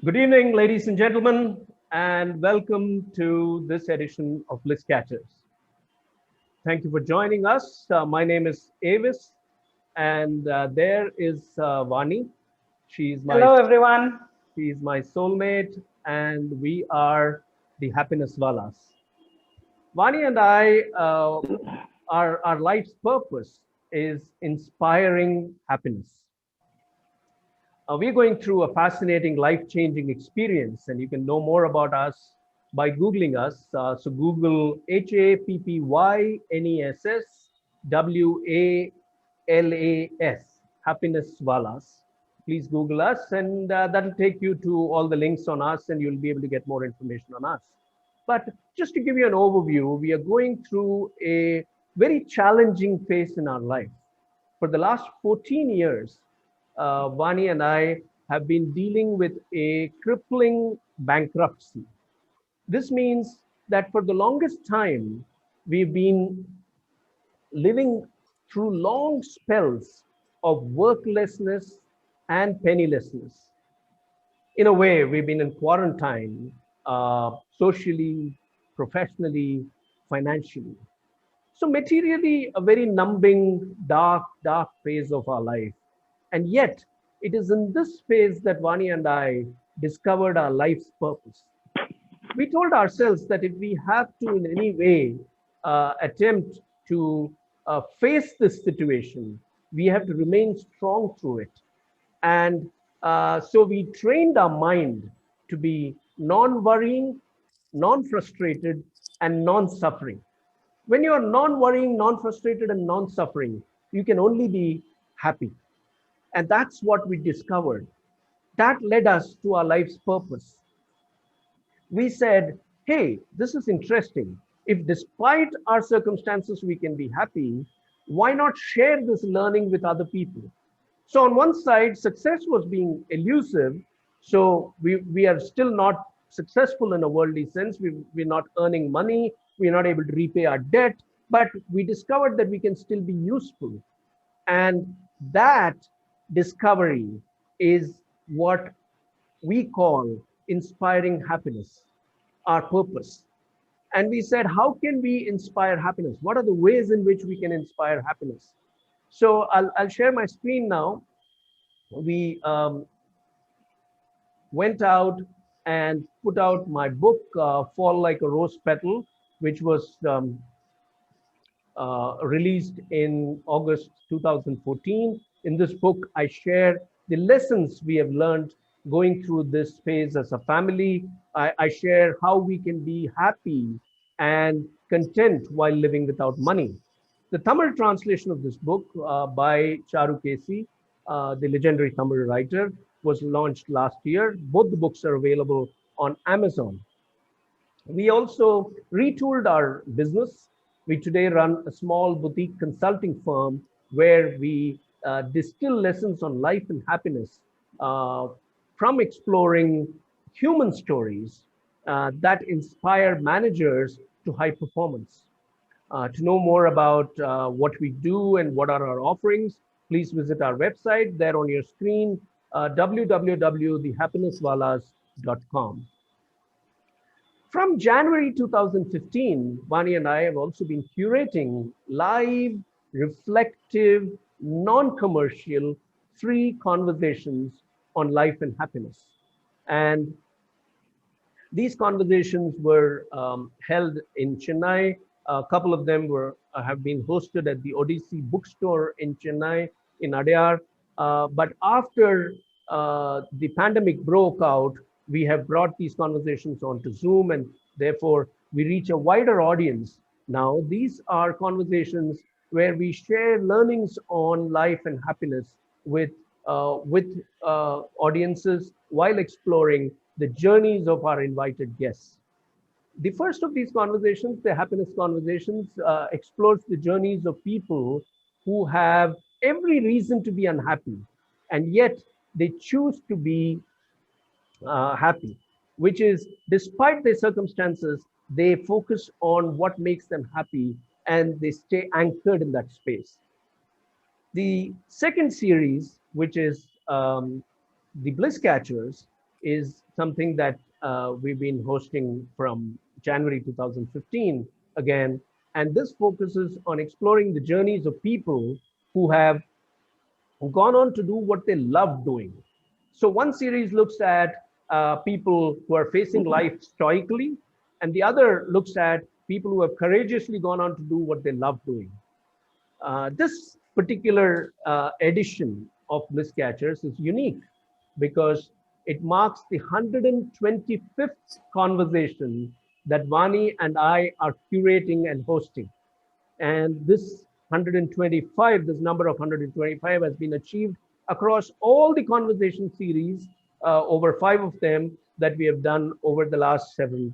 Good evening, ladies and gentlemen, and welcome to this edition of Bliss Catchers. Thank you for joining us. My name is Avis, and there is Vani. She's my Hello, everyone. she's my soulmate, and we are the happiness walas. Vani and I, our life's purpose is inspiring happiness. We're going through a fascinating, life changing experience, and you can know more about us by Googling us. So, Google HAPPYNESSWALAS, Happiness Walas. Please Google us, and that'll take you to all the links on us, and you'll be able to get more information on us. But just to give you an overview, we are going through a very challenging phase in our life. For the last 14 years, Vani and I have been dealing with a crippling bankruptcy. This means that for the longest time, we've been living through long spells of worklessness and pennilessness. In a way, we've been in quarantine, socially, professionally, financially. So, materially, a very numbing, dark phase of our life. And yet, it is in this phase that Vani and I discovered our life's purpose. We told ourselves that if we have to, in any way, attempt to face this situation, we have to remain strong through it. And so we trained our mind to be non worrying, non frustrated, and non suffering. When you are non worrying, non frustrated, and non suffering, you can only be happy. And that's what we discovered. That led us to our life's purpose. We said, hey, this is interesting. If despite our circumstances we can be happy, why not share this learning with other people? So, on one side, success was being elusive. So, we are still not successful in a worldly sense. We're not earning money. We're not able to repay our debt. But we discovered that we can still be useful. And that discovery is what we call inspiring happiness, our purpose. And we said, how can we inspire happiness? What are the ways in which we can inspire happiness? So I'll share my screen now. We went out and put out my book, Fall Like a Rose Petal, which was released in August 2014. In this book, I share the lessons we have learned going through this phase as a family. I share how we can be happy and content while living without money. The Tamil translation of this book by Charu Kesi, the legendary Tamil writer, was launched last year. Both the books are available on Amazon. We also retooled our business. We today run a small boutique consulting firm where we distill lessons on life and happiness from exploring human stories that inspire managers to high performance. To know more about what we do and what are our offerings, please visit our website there on your screen, www.thehappinesswalas.com. From January 2015, Vani and I have also been curating live, reflective, non commercial, free conversations on life and happiness. And these conversations were held in Chennai. A couple of them have been hosted at the Odyssey bookstore in Chennai, in Adyar. But after the pandemic broke out, we have brought these conversations onto Zoom, and therefore we reach a wider audience. Now, these are conversations where we share learnings on life and happiness with audiences while exploring the journeys of our invited guests. The first of these conversations, the happiness conversations, explores the journeys of people who have every reason to be unhappy, and yet they choose to be happy, which is despite their circumstances, they focus on what makes them happy and they stay anchored in that space. The second series, which is the Bliss Catchers, is something that we've been hosting from January 2015 again. And this focuses on exploring the journeys of people who have gone on to do what they love doing. So one series looks at people who are facing life stoically, and the other looks at people who have courageously gone on to do what they love doing. This particular edition of Bliss Catchers is unique because it marks the 125th conversation that Vani and I are curating and hosting. And this 125, this number of 125 has been achieved across all the conversation series, over 5 of them that we have done over the last 7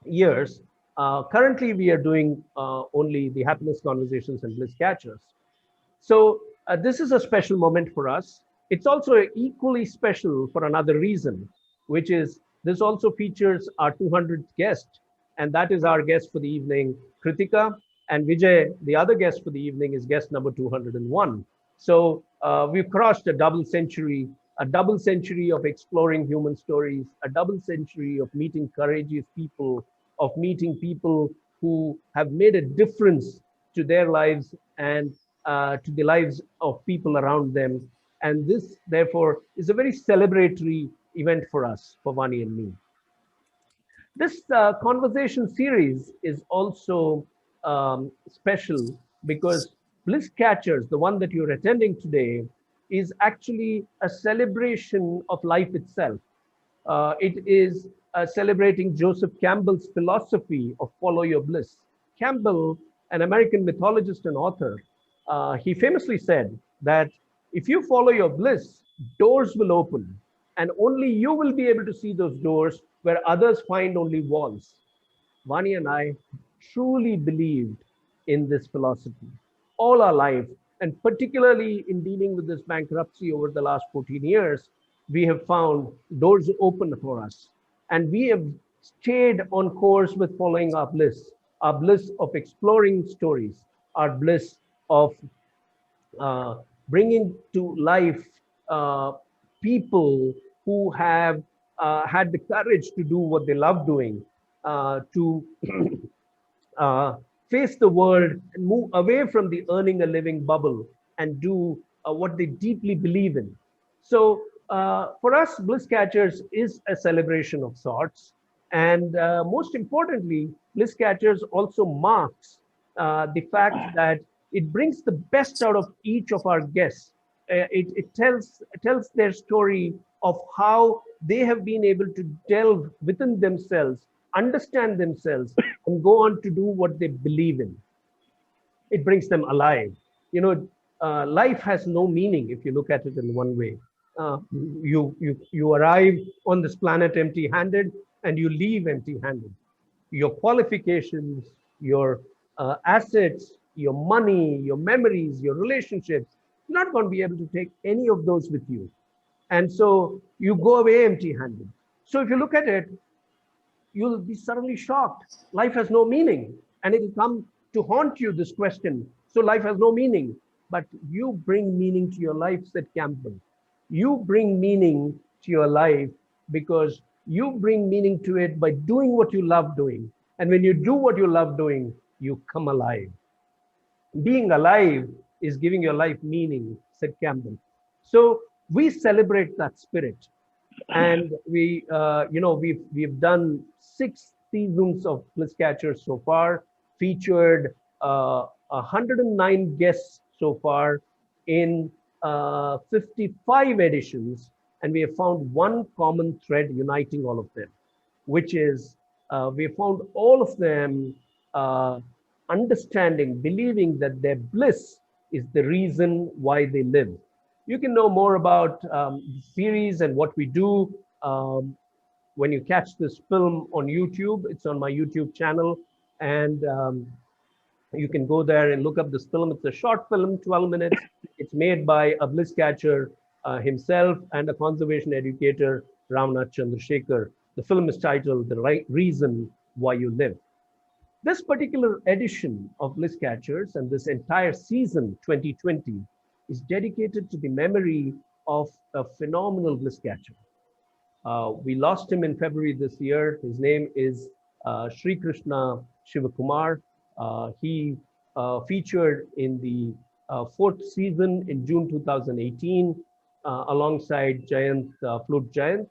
years. Currently, we are doing only the happiness conversations and bliss catchers. So this is a special moment for us. It's also equally special for another reason, which is this also features our 200th guest, and that is our guest for the evening, Krithyka, and Vijay, the other guest for the evening, is guest number 201. So we've crossed a double century of exploring human stories, a double century of meeting courageous people, of meeting people who have made a difference to their lives and to the lives of people around them. And this, therefore, is a very celebratory event for us, for Vani and me. This conversation series is also special because Bliss Catchers, the one that you're attending today, is actually a celebration of life itself. It is celebrating Joseph Campbell's philosophy of follow your bliss. Campbell, an American mythologist and author, he famously said that if you follow your bliss, doors will open, and only you will be able to see those doors where others find only walls. Vani and I truly believed in this philosophy all our life, and particularly in dealing with this bankruptcy over the last 14 years, we have found doors open for us. And we have stayed on course with following our bliss of exploring stories, our bliss of uh, bringing to life uh, people who have had the courage to do what they love doing, to uh, face the world and move away from the earning a living bubble and do what they deeply believe in. So for us, Bliss Catchers is a celebration of sorts. And most importantly, Bliss Catchers also marks the fact that it brings the best out of each of our guests. It tells their story of how they have been able to delve within themselves, understand themselves, and go on to do what they believe in. It brings them alive. You know, life has no meaning if you look at it in one way. You arrive on this planet empty-handed, and you leave empty-handed. Your qualifications, your assets, your money, your memories, your relationships, you're not going to be able to take any of those with you. And so you go away empty-handed. So if you look at it, you'll be suddenly shocked. Life has no meaning. And it will come to haunt you, this question. So life has no meaning. But you bring meaning to your life, said Campbell. You bring meaning to your life because you bring meaning to it by doing what you love doing. And when you do what you love doing, you come alive. Being alive is giving your life meaning, said Campbell. So we celebrate that spirit. And we've done 6 seasons of Bliss Catchers so far, featured 109 guests so far in 55 editions, and we have found one common thread uniting all of them, which is we have found all of them understanding, believing that their bliss is the reason why they live. You can know more about the series and what we do when you catch this film on YouTube. It's on my YouTube channel, and you can go there and look up this film. It's a short film, 12 minutes. It's made by a bliss catcher himself and a conservation educator, Ramnath Chandrasekhar. The film is titled The Right Reason Why You Live. This particular edition of Bliss Catchers and this entire season 2020 is dedicated to the memory of a phenomenal bliss catcher. We lost him in February this year. His name is Sri Krishna Shivakumar. He featured in the fourth season in June 2018 alongside Jayant, Flute Jayant.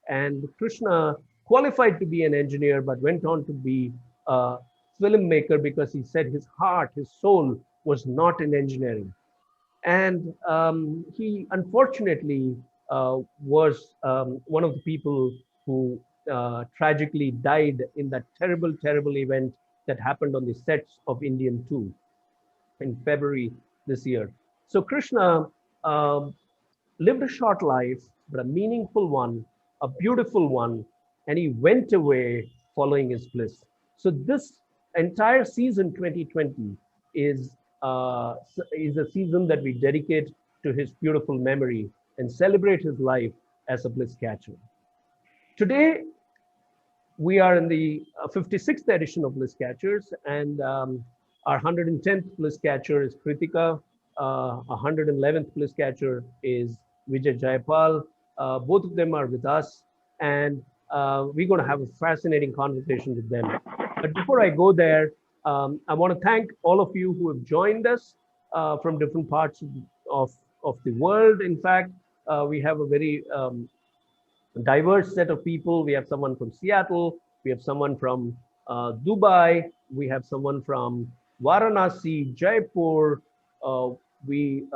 And Krishna qualified to be an engineer, but went on to be a filmmaker because he said his heart, his soul was not in engineering. And he unfortunately was one of the people who tragically died in that terrible, terrible event that happened on the sets of Indian 2 in February this year. So Krishna um lived a short life, but a meaningful one, a beautiful one, and he went away following his bliss. So this entire season 2020 is is a season that we dedicate to his beautiful memory and celebrate his life as a bliss catcher. Today, we are in the 56th edition of Bliss Catchers, and our 110th Bliss Catcher is Krithyka. 111th Bliss Catcher is Vijay Jayapal. Both of them are with us, and we're going to have a fascinating conversation with them. But before I go there, I want to thank all of you who have joined us from different parts of, of the world. In fact, we have a very diverse set of people. We have someone from Seattle, we have someone from Dubai, we have someone from Varanasi, Jaipur, we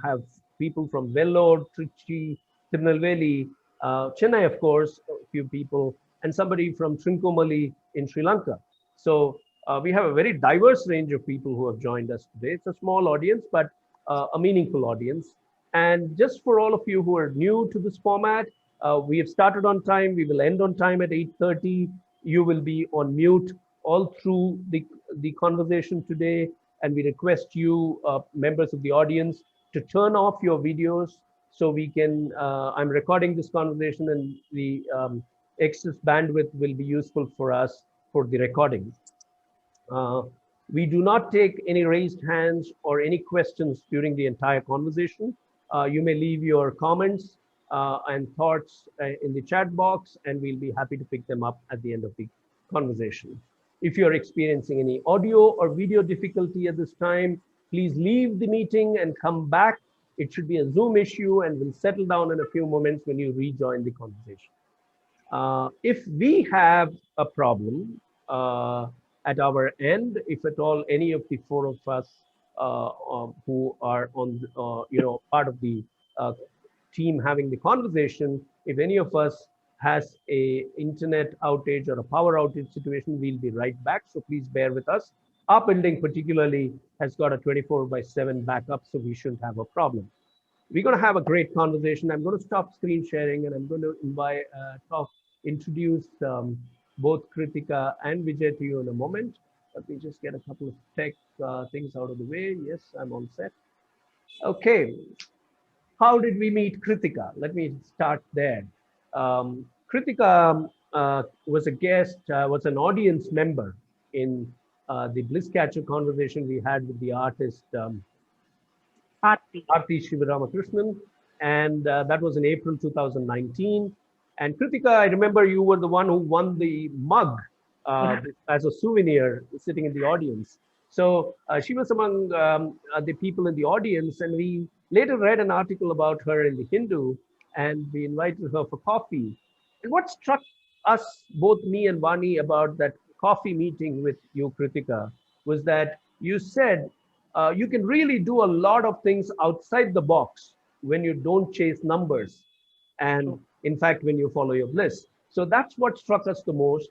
have people from Vellore, Trichy, Tirunelveli, Chennai, of course, a few people, and somebody from Trincomalee in Sri Lanka. So we have a very diverse range of people who have joined us today. It's a small audience, but a meaningful audience. And just for all of you who are new to this format, we have started on time. We will end on time at 8:30. You will be on mute all through the conversation today. And we request you, members of the audience, to turn off your videos so we can, I'm recording this conversation, and the excess bandwidth will be useful for us for the recording. We do not take any raised hands or any questions during the entire conversation. You may leave your comments and thoughts in the chat box, and we'll be happy to pick them up at the end of the conversation. If you're experiencing any audio or video difficulty at this time, please leave the meeting and come back. It should be a Zoom issue, and will settle down in a few moments when you rejoin the conversation. If we have a problem at our end, if at all any of the four of us who are on, part of the team having the conversation, if any of us has a internet outage or a power outage situation, we'll be right back. So please bear with us. Our building particularly has got a 24/7 backup, so we shouldn't have a problem. We're going to have a great conversation. I'm going to stop screen sharing, and I'm going to introduce both Krithyka and Vijay to you in a moment. Let me just get a couple of tech things out of the way. Yes, I'm all set. Okay. How did we meet Krithyka? Let me start there. Krithyka was a guest, was an audience member in the Bliss Catcher conversation we had with the artist Aarti Shivaramakrishnan, and that was in April 2019. And Krithyka, I remember you were the one who won the mug as a souvenir sitting in the audience. So she was among the people in the audience, and we later read an article about her in the Hindu, and we invited her for coffee. And what struck us, both me and Vani, about that coffee meeting with you, Krithyka, was that you said you can really do a lot of things outside the box when you don't chase numbers. And in fact, when you follow your bliss. So that's what struck us the most.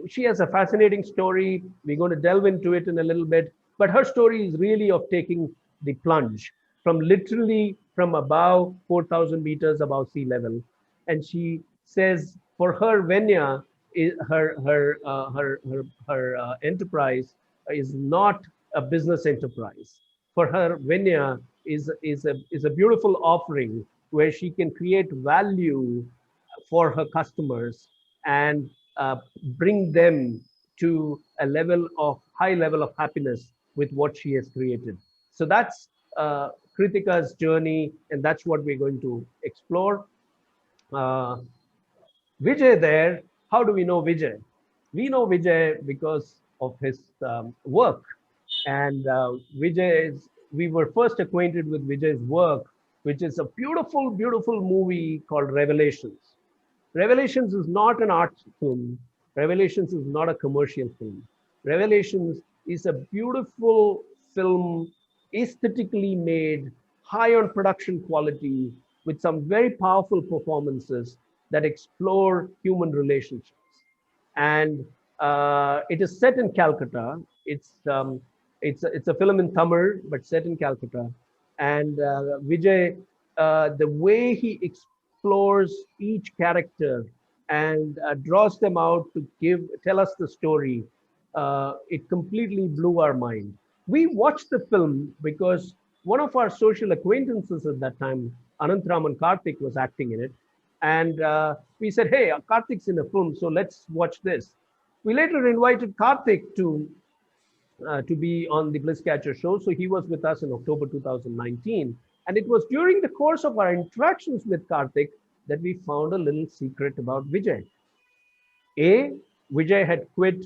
She has a fascinating story. We're going to delve into it in a little bit, but her story is really of taking the plunge from literally from above 4,000 meters above sea level. And she says for her, Venya, her enterprise is not a business enterprise. For her, Venya is a beautiful offering where she can create value for her customers and bring them to a level of high level of happiness with what she has created. So that's Krithyka's journey, and that's what we're going to explore. Vijay there, how do we know Vijay? We know Vijay because of his work. And we were first acquainted with Vijay's work, which is a beautiful, beautiful movie called Revelations. Revelations is not an art film. Revelations is not a commercial film. Revelations is a beautiful film, aesthetically made, high on production quality, with some very powerful performances that explore human relationships. And it is set in Calcutta. It's a film in Tamil, but set in Calcutta. And Vijay, the way he explores each character and draws them out to tell us the story, it completely blew our mind. We watched the film because one of our social acquaintances at that time, Anantraman Karthik, was acting in it. And we said, hey, Karthik's in a film, so let's watch this. We later invited Karthik to be on the Bliss Catcher show. So he was with us in October 2019. And it was during the course of our interactions with Karthik that we found a little secret about Vijay. Vijay had quit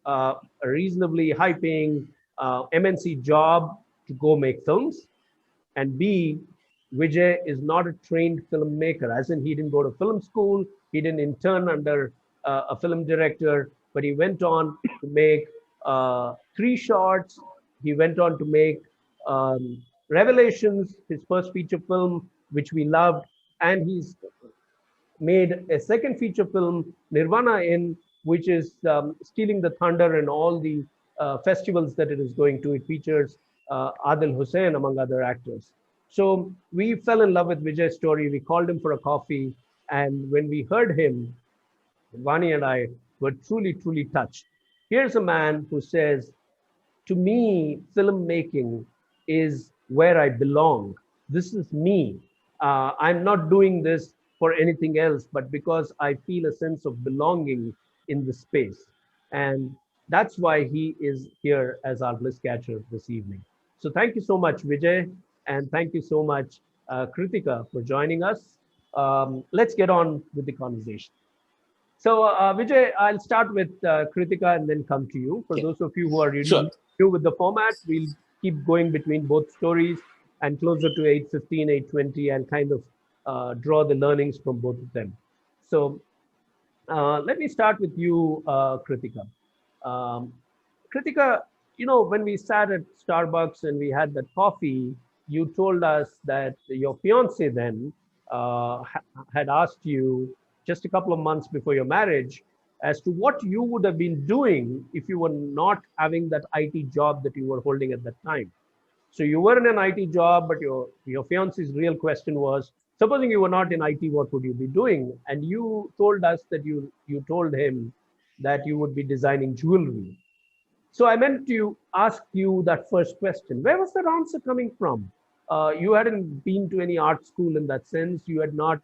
a reasonably high paying MNC job to go make films. And B, Vijay is not a trained filmmaker, as in he didn't go to film school, he didn't intern under a film director, but he went on to make 3 shorts. He went on to make Revelations, his first feature film, which we loved, and he's made a second feature film, Nirvana, in which is stealing the thunder and all the festivals that it is going to. It features Adil Hussain, among other actors. So we fell in love with Vijay's story. We called him for a coffee. And when we heard him, Vani and I were truly, truly touched. Here's a man who says, to me, filmmaking is where I belong. This is me. I'm not doing this for anything else, but because I feel a sense of belonging in the space. And that's why he is here as our Bliss Catcher this evening. So thank you so much, Vijay. And thank you so much, Krithyka, for joining us. Let's get on with the conversation. So, Vijay, I'll start with Krithyka and then come to you. For Okay. those of you who are Sure. really new with the format, we'll keep going between both stories and closer to 8:15, 8:20, and kind of draw the learnings from both of them. So, let me start with you, Krithyka. Um, Krithyka, when we sat at Starbucks and we had that coffee, you told us that your fiance then had asked you just a couple of months before your marriage as to what you would have been doing if you were not having that IT job that you were holding at that time. So you were in an IT job, but your fiance's real question was, supposing you were not in IT, what would you be doing? And you told us that you told him that you would be designing jewelry. So I meant to ask you that first question. Where was that answer coming from? You hadn't been to any art school in that sense. You had not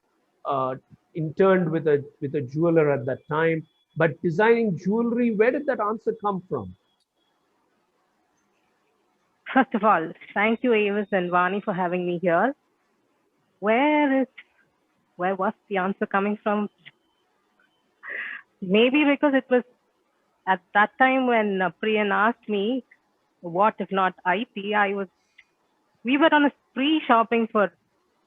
uh, interned with a jeweler at that time. But designing jewelry, where did that answer come from? First of all, thank you, Avis and Vani, for having me here. Where was the answer coming from? Maybe because it was at that time when Priyan asked me, what if not IT? We were on a spree shopping for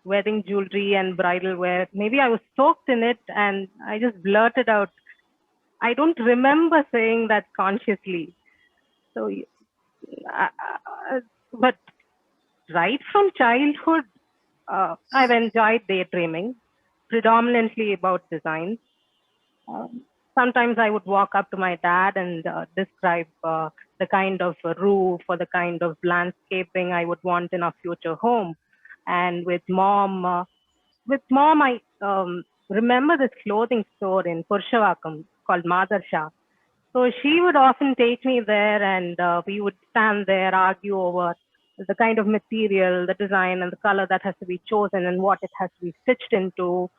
wedding jewelry and bridal wear. Maybe I was soaked in it and I just blurted out. I don't remember saying that consciously. So, but right from childhood, I've enjoyed daydreaming, predominantly about design. Sometimes I would walk up to my dad and describe the kind of roof or the kind of landscaping I would want in a future home. And with mom, I remember this clothing store in Purshavakam called Madarsha. So she would often take me there and we would stand there, argue over the kind of material, the design, and the color that has to be chosen and what it has to be stitched into.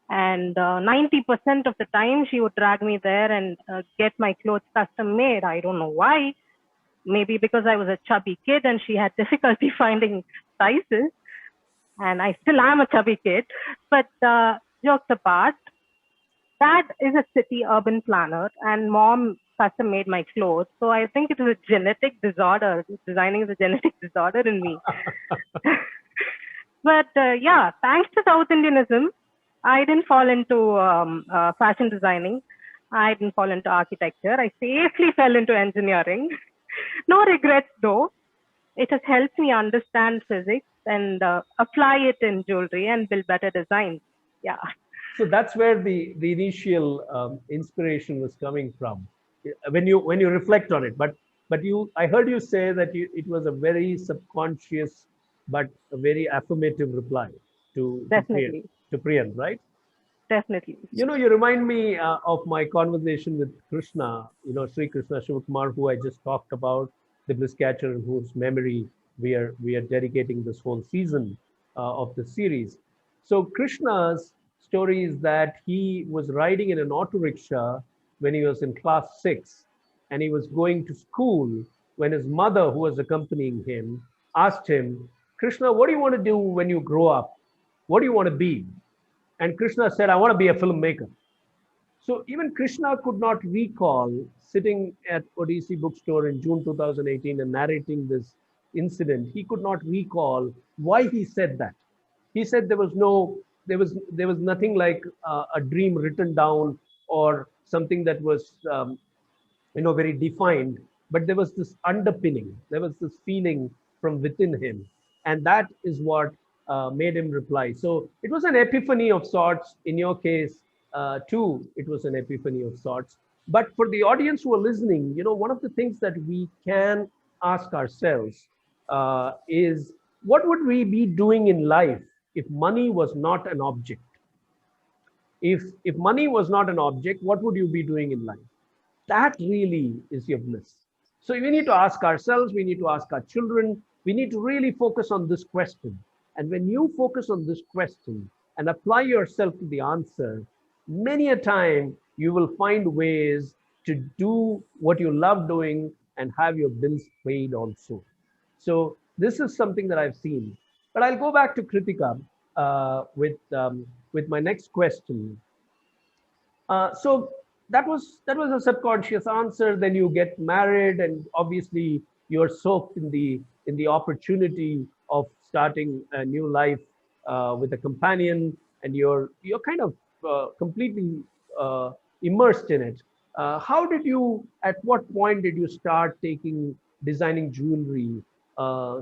And 90% of the time, she would drag me there and get my clothes custom made. I don't know why. Maybe because I was a chubby kid and she had difficulty finding sizes. And I still am a chubby kid. But jokes apart, Dad is a city urban planner, and mom custom made my clothes. So I think it was a genetic disorder. Designing is a genetic disorder in me. But yeah, thanks to South Indianism, I didn't fall into fashion designing. I didn't fall into architecture. I safely fell into engineering. No regrets though. It has helped me understand physics and apply it in jewelry and build better designs. Yeah, So that's where the initial inspiration was coming from, when you reflect on it. But I heard you say that it was a very subconscious but a very affirmative reply definitely. to Priyan, right? Definitely. You remind me of my conversation with Krishna, Sri Krishna Shivakumar, who I just talked about, the Bliss Catcher, in whose memory we are dedicating this whole season of the series. So Krishna's story is that he was riding in an auto rickshaw when he was in class 6, and he was going to school when his mother, who was accompanying him, asked him, Krishna, what do you want to do when you grow up? What do you want to be? And Krishna said, I want to be a filmmaker. So even Krishna could not recall sitting at Odyssey bookstore in June 2018 and narrating this incident. He could not recall why he said that. He said there was nothing like a dream written down or something that was very defined, but there was this underpinning, there was this feeling from within him, and that is what made him reply. So it was an epiphany of sorts. In your case too, it was an epiphany of sorts. But for the audience who are listening, one of the things that we can ask ourselves is, what would we be doing in life if money was not an object? If money was not an object, what would you be doing in life? That really is your bliss. So we need to ask ourselves, we need to ask our children, we need to really focus on this question. And when you focus on this question and apply yourself to the answer, many a time you will find ways to do what you love doing and have your bills paid also. So this is something that I've seen. But I'll go back to Krithyka with my next question. So that was a subconscious answer. Then you get married, and obviously you're soaked in the opportunity of starting a new life with a companion, and you're kind of completely immersed in it. How did you? At what point did you start taking designing jewelry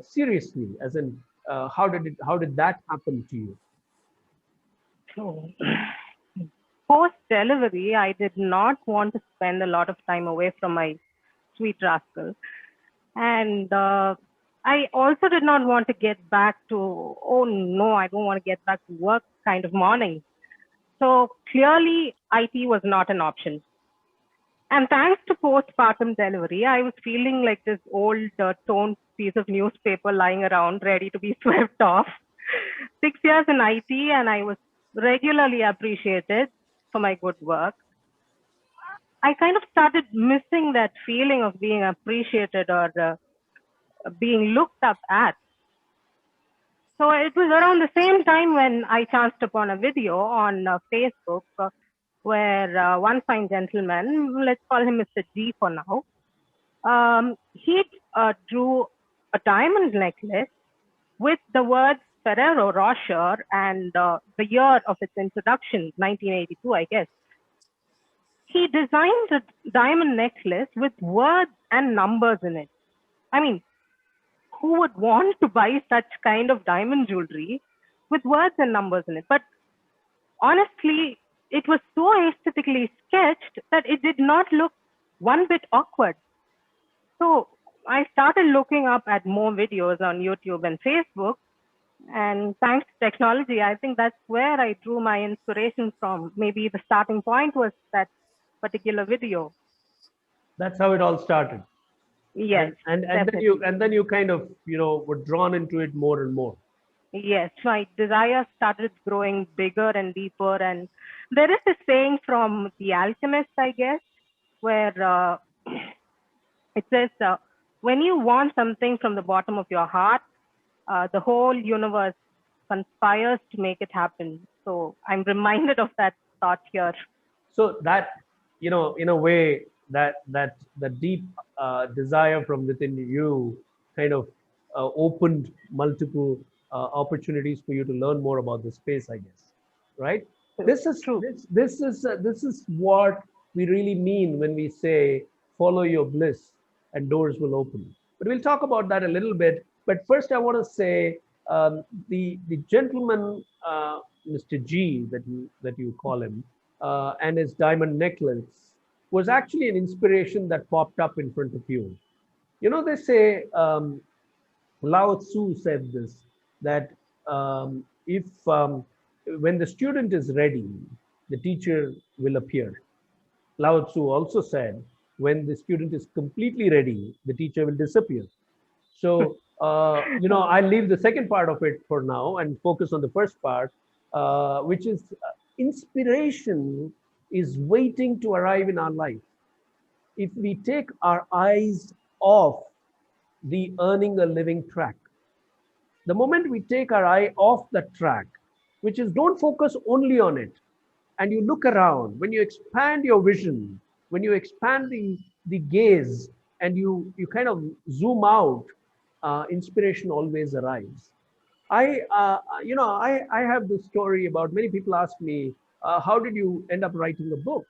seriously? As in, how did that happen to you? So, post delivery, I did not want to spend a lot of time away from my sweet rascal. And I also did not want to get back to, oh no, I don't want to get back to work kind of morning. So clearly, IT was not an option. And thanks to postpartum delivery, I was feeling like this old torn piece of newspaper lying around, ready to be swept off. 6 years in IT, and I was regularly appreciated for my good work. I kind of started missing that feeling of being appreciated or being looked up at. So it was around the same time when I chanced upon a video on Facebook where one fine gentleman, let's call him Mr. G for now, he drew a diamond necklace with the words Ferrero Rocher and the year of its introduction, 1982, I guess. He designed a diamond necklace with words and numbers in it. I mean, who would want to buy such kind of diamond jewelry with words and numbers in it? But honestly, it was so aesthetically sketched that it did not look one bit awkward. So I started looking up at more videos on YouTube and Facebook. And thanks to technology, I think that's where I drew my inspiration from. Maybe the starting point was that particular video. That's how it all started. Yes, And then you definitely. kind of were drawn into it more and more. Yes, my desire started growing bigger and deeper. And there is a saying from The Alchemist, I guess, where it says, when you want something from the bottom of your heart, the whole universe conspires to make it happen. So I'm reminded of that thought here. So that, in a way, that the deep desire from within you kind of opened multiple opportunities for you to learn more about the space, I guess, right? True. This is True. this is what we really mean when we say follow your bliss and doors will open. But we'll talk about that a little bit. But first, I want to say the gentleman, Mr. G, that you call him, and his diamond necklace was actually an inspiration that popped up in front of you. They say Lao Tzu said this, that if when the student is ready, the teacher will appear. Lao Tzu also said, when the student is completely ready, the teacher will disappear. So, I'll leave the second part of it for now and focus on the first part, which is inspiration is waiting to arrive in our life. If we take our eyes off the earning a living track, the moment we take our eye off the track, which is don't focus only on it, and you look around, when you expand your vision, when you expand the gaze, and you kind of zoom out, inspiration always arrives. I have this story about, many people ask me, how did you end up writing a book?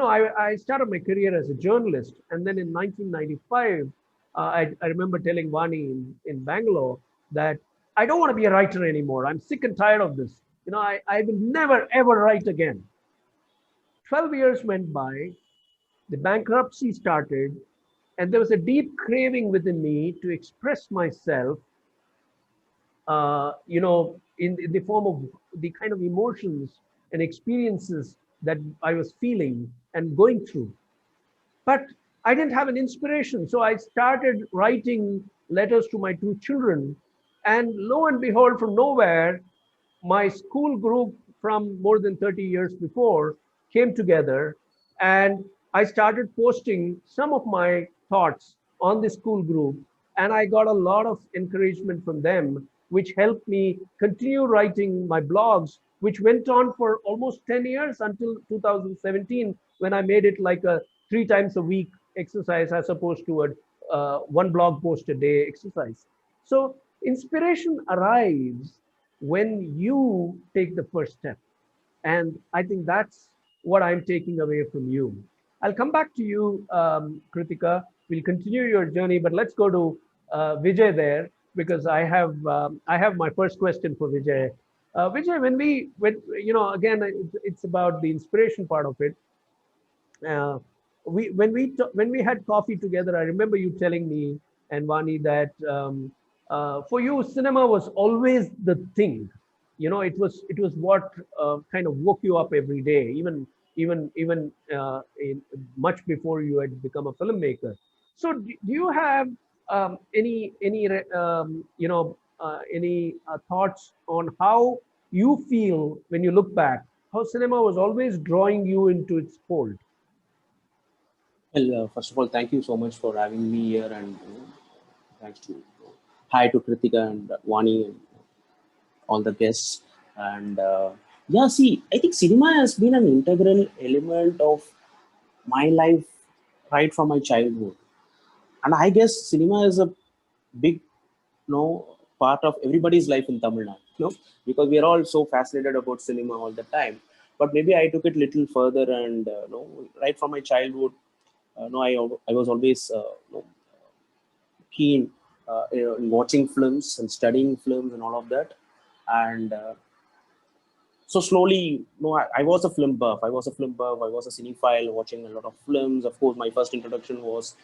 I started my career as a journalist, and then in 1995, I remember telling Vani in Bangalore that I don't want to be a writer anymore. I'm sick and tired of this. I will never ever write again. 12 years went by, the bankruptcy started, and there was a deep craving within me to express myself, in the form of the kind of emotions and experiences that I was feeling and going through. But I didn't have an inspiration. So I started writing letters to my two children. And lo and behold, from nowhere, my school group from more than 30 years before came together, and I started posting some of my thoughts on the school group, and I got a lot of encouragement from them, which helped me continue writing my blogs, which went on for almost 10 years until 2017, when I made it like a 3 times a week exercise as opposed to a one blog post a day exercise. So inspiration arrives when you take the first step. And I think that's what I'm taking away from you. I'll come back to you, Krithyka. We'll continue your journey, but let's go to Vijay there, because I have my first question for Vijay. Vijay, when again, it's about the inspiration part of it. Uh, when we had coffee together, I remember you telling me and Vani that for you, cinema was always the thing. It was what kind of woke you up every day, even much before you had become a filmmaker. So, do you have any thoughts on how you feel when you look back? How cinema was always drawing you into its fold? Well, first of all, thank you so much for having me here, and thanks to hi to Krithyka and Vani and all the guests. And yeah, see, I think cinema has been an integral element of my life right from my childhood, and I guess cinema is a big, part of everybody's life in Tamil Nadu, because we are all so fascinated about cinema all the time. But maybe I took it little further, and right from my childhood, I was always keen in watching films and studying films and all of that. And so slowly, I was a film buff. I was a film buff. I was a cinephile, watching a lot of films. Of course, my first introduction was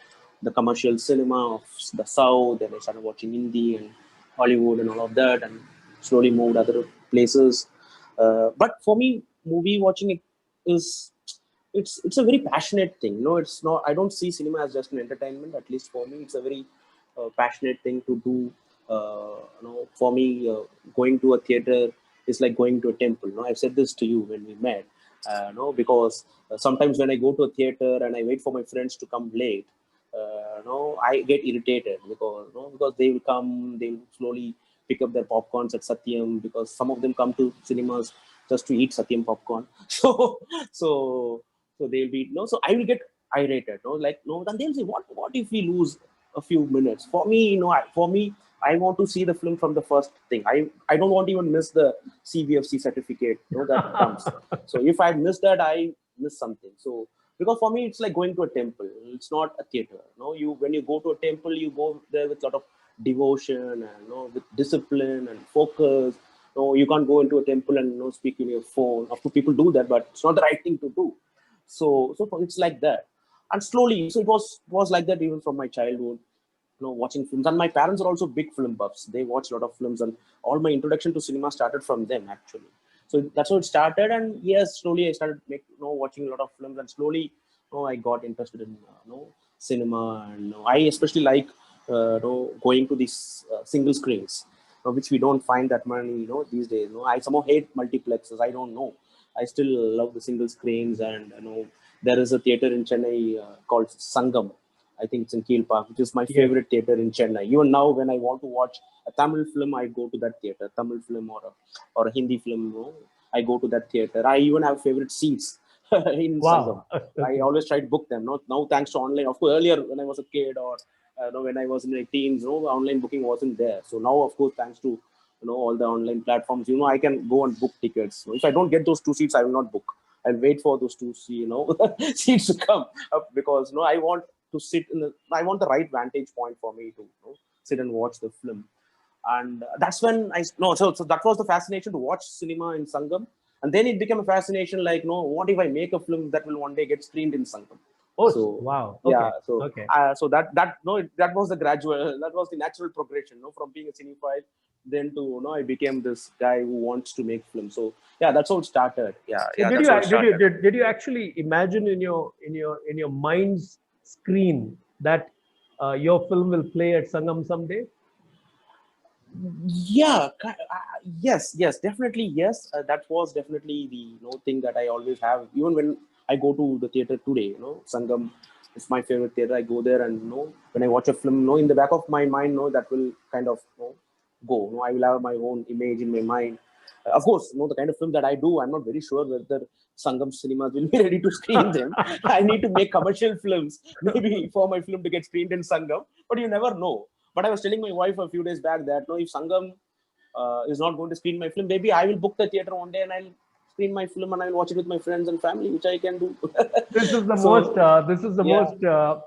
the commercial cinema of the South. Then I started watching Hindi and Hollywood and all of that, and slowly moved other places. But for me, movie watching is it's a very passionate thing. No, it's not. I don't see cinema as just an entertainment. At least for me, it's a very passionate thing to do. For me, going to a theater is like going to a temple. No, I've said this to you when we met. No, because sometimes when I go to a theater and I wait for my friends to come late, no, I get irritated because they will come, they will slowly pick up their popcorns at Satyam, because some of them come to cinemas just to eat Satyam popcorn. So they'll be, so I will get irritated, like, then they'll say, what if we lose a few minutes? For me, I want to see the film from the first thing. I don't want to even miss the CVFC certificate, that comes. So if I miss that, I miss something. So because for me, it's like going to a temple. It's not a theater. When you go to a temple, you go there with a lot of devotion and with discipline and focus. You can't go into a temple and speak in your phone. Of course, people do that, but it's not the right thing to do. So it's like that. And slowly, so it was like that even from my childhood, watching films. And my parents are also big film buffs. They watch a lot of films, and all my introduction to cinema started from them, actually. So that's how it started. And yes, slowly I started watching a lot of films, and slowly I got interested in cinema. And I especially like going to these single screens, which we don't find that many these days. I somehow hate multiplexes. I don't know. I still love the single screens. And there is a theater in Chennai called Sangam. I think it's in Keel Park, which is my favorite theater in Chennai. Even now, when I want to watch a Tamil film, I go to that theater. Tamil film or a Hindi film, I go to that theater. I even have favorite seats in Sangam. I always try to book them. Now, thanks to online. Of course, earlier when I was a kid or when I was in my teens, online booking wasn't there. So now, of course, thanks to all the online platforms, I can go and book tickets. So if I don't get those 2 seats, I will not book. I'll wait for those 2 seats to come up, because I want to sit I want the right vantage point for me to sit and watch the film. And that's when so that was the fascination to watch cinema in Sangam. And then it became a fascination, like, what if I make a film that will one day get screened in Sangam? Oh, so wow. Okay. Yeah. So okay. So that was the gradual, that was the natural progression, from being a cinephile then to I became this guy who wants to make films. So yeah, that's how it started. Did you actually imagine in your mind's screen that your film will play at Sangam someday? Yeah, yes, definitely, yes. That was definitely the thing that I always have. Even when I go to the theater today, Sangam is my favorite theater. I go there, and when I watch a film, in the back of my mind, that will kind of go. I will have my own image in my mind. Of course, the kind of film that I do, I'm not very sure whether Sangam cinemas will be ready to screen them. I need to make commercial films, maybe for my film to get screened in Sangam. But you never know. But I was telling my wife a few days back that if Sangam is not going to screen my film, maybe I will book the theater one day and I'll screen my film and I'll watch it with my friends and family, which I can do. This is the most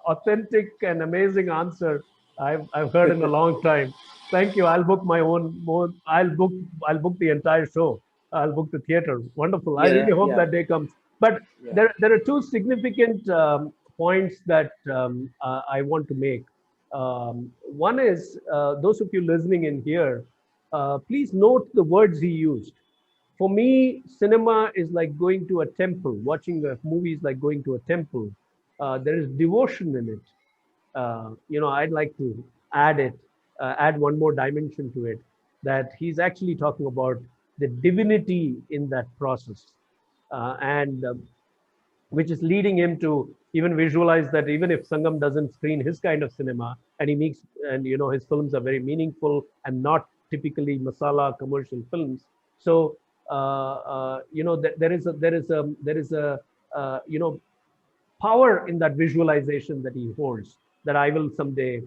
authentic and amazing answer I've heard in a long time. Thank you. I'll book my own. I'll book the entire show. I'll book the theater. Wonderful. I really hope that day comes. But there are 2 significant points that I want to make. One is those of you listening in here, please note the words he used. For me, cinema is like going to a temple. Watching a movie is like going to a temple. There is devotion in it. I'd like to add one more dimension to it, that he's actually talking about the divinity in that process, and which is leading him to even visualize that even if Sangam doesn't screen his kind of cinema, and he makes, and his films are very meaningful and not typically masala commercial films. So there is a power in that visualization that he holds, that I will someday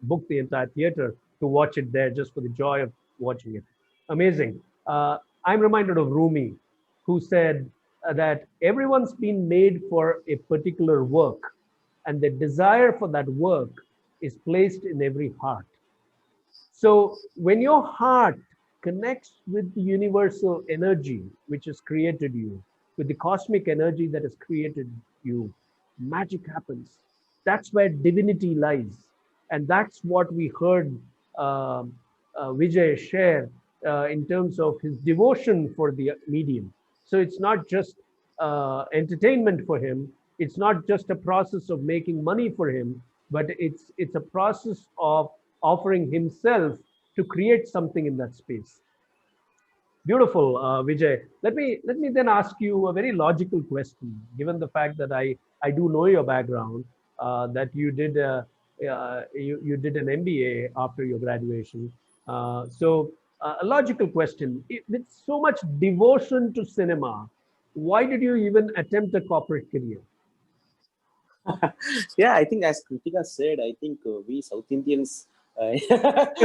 book the entire theater to watch it there just for the joy of watching it. Amazing. I'm reminded of Rumi, who said that everyone's been made for a particular work, and the desire for that work is placed in every heart. So when your heart connects with the universal energy which has created you, with the cosmic energy that has created you, magic happens. That's where divinity lies. And that's what we heard Vijay share in terms of his devotion for the medium. So it's not just entertainment for him. It's not just a process of making money for him, but it's a process of offering himself to create something in that space. Beautiful, Vijay. Let me then ask you a very logical question. Given the fact that I do know your background, that you did an MBA after your graduation. So A logical question. With so much devotion to cinema, why did you even attempt a corporate career? Yeah, I think as Krithyka said, I think we South Indians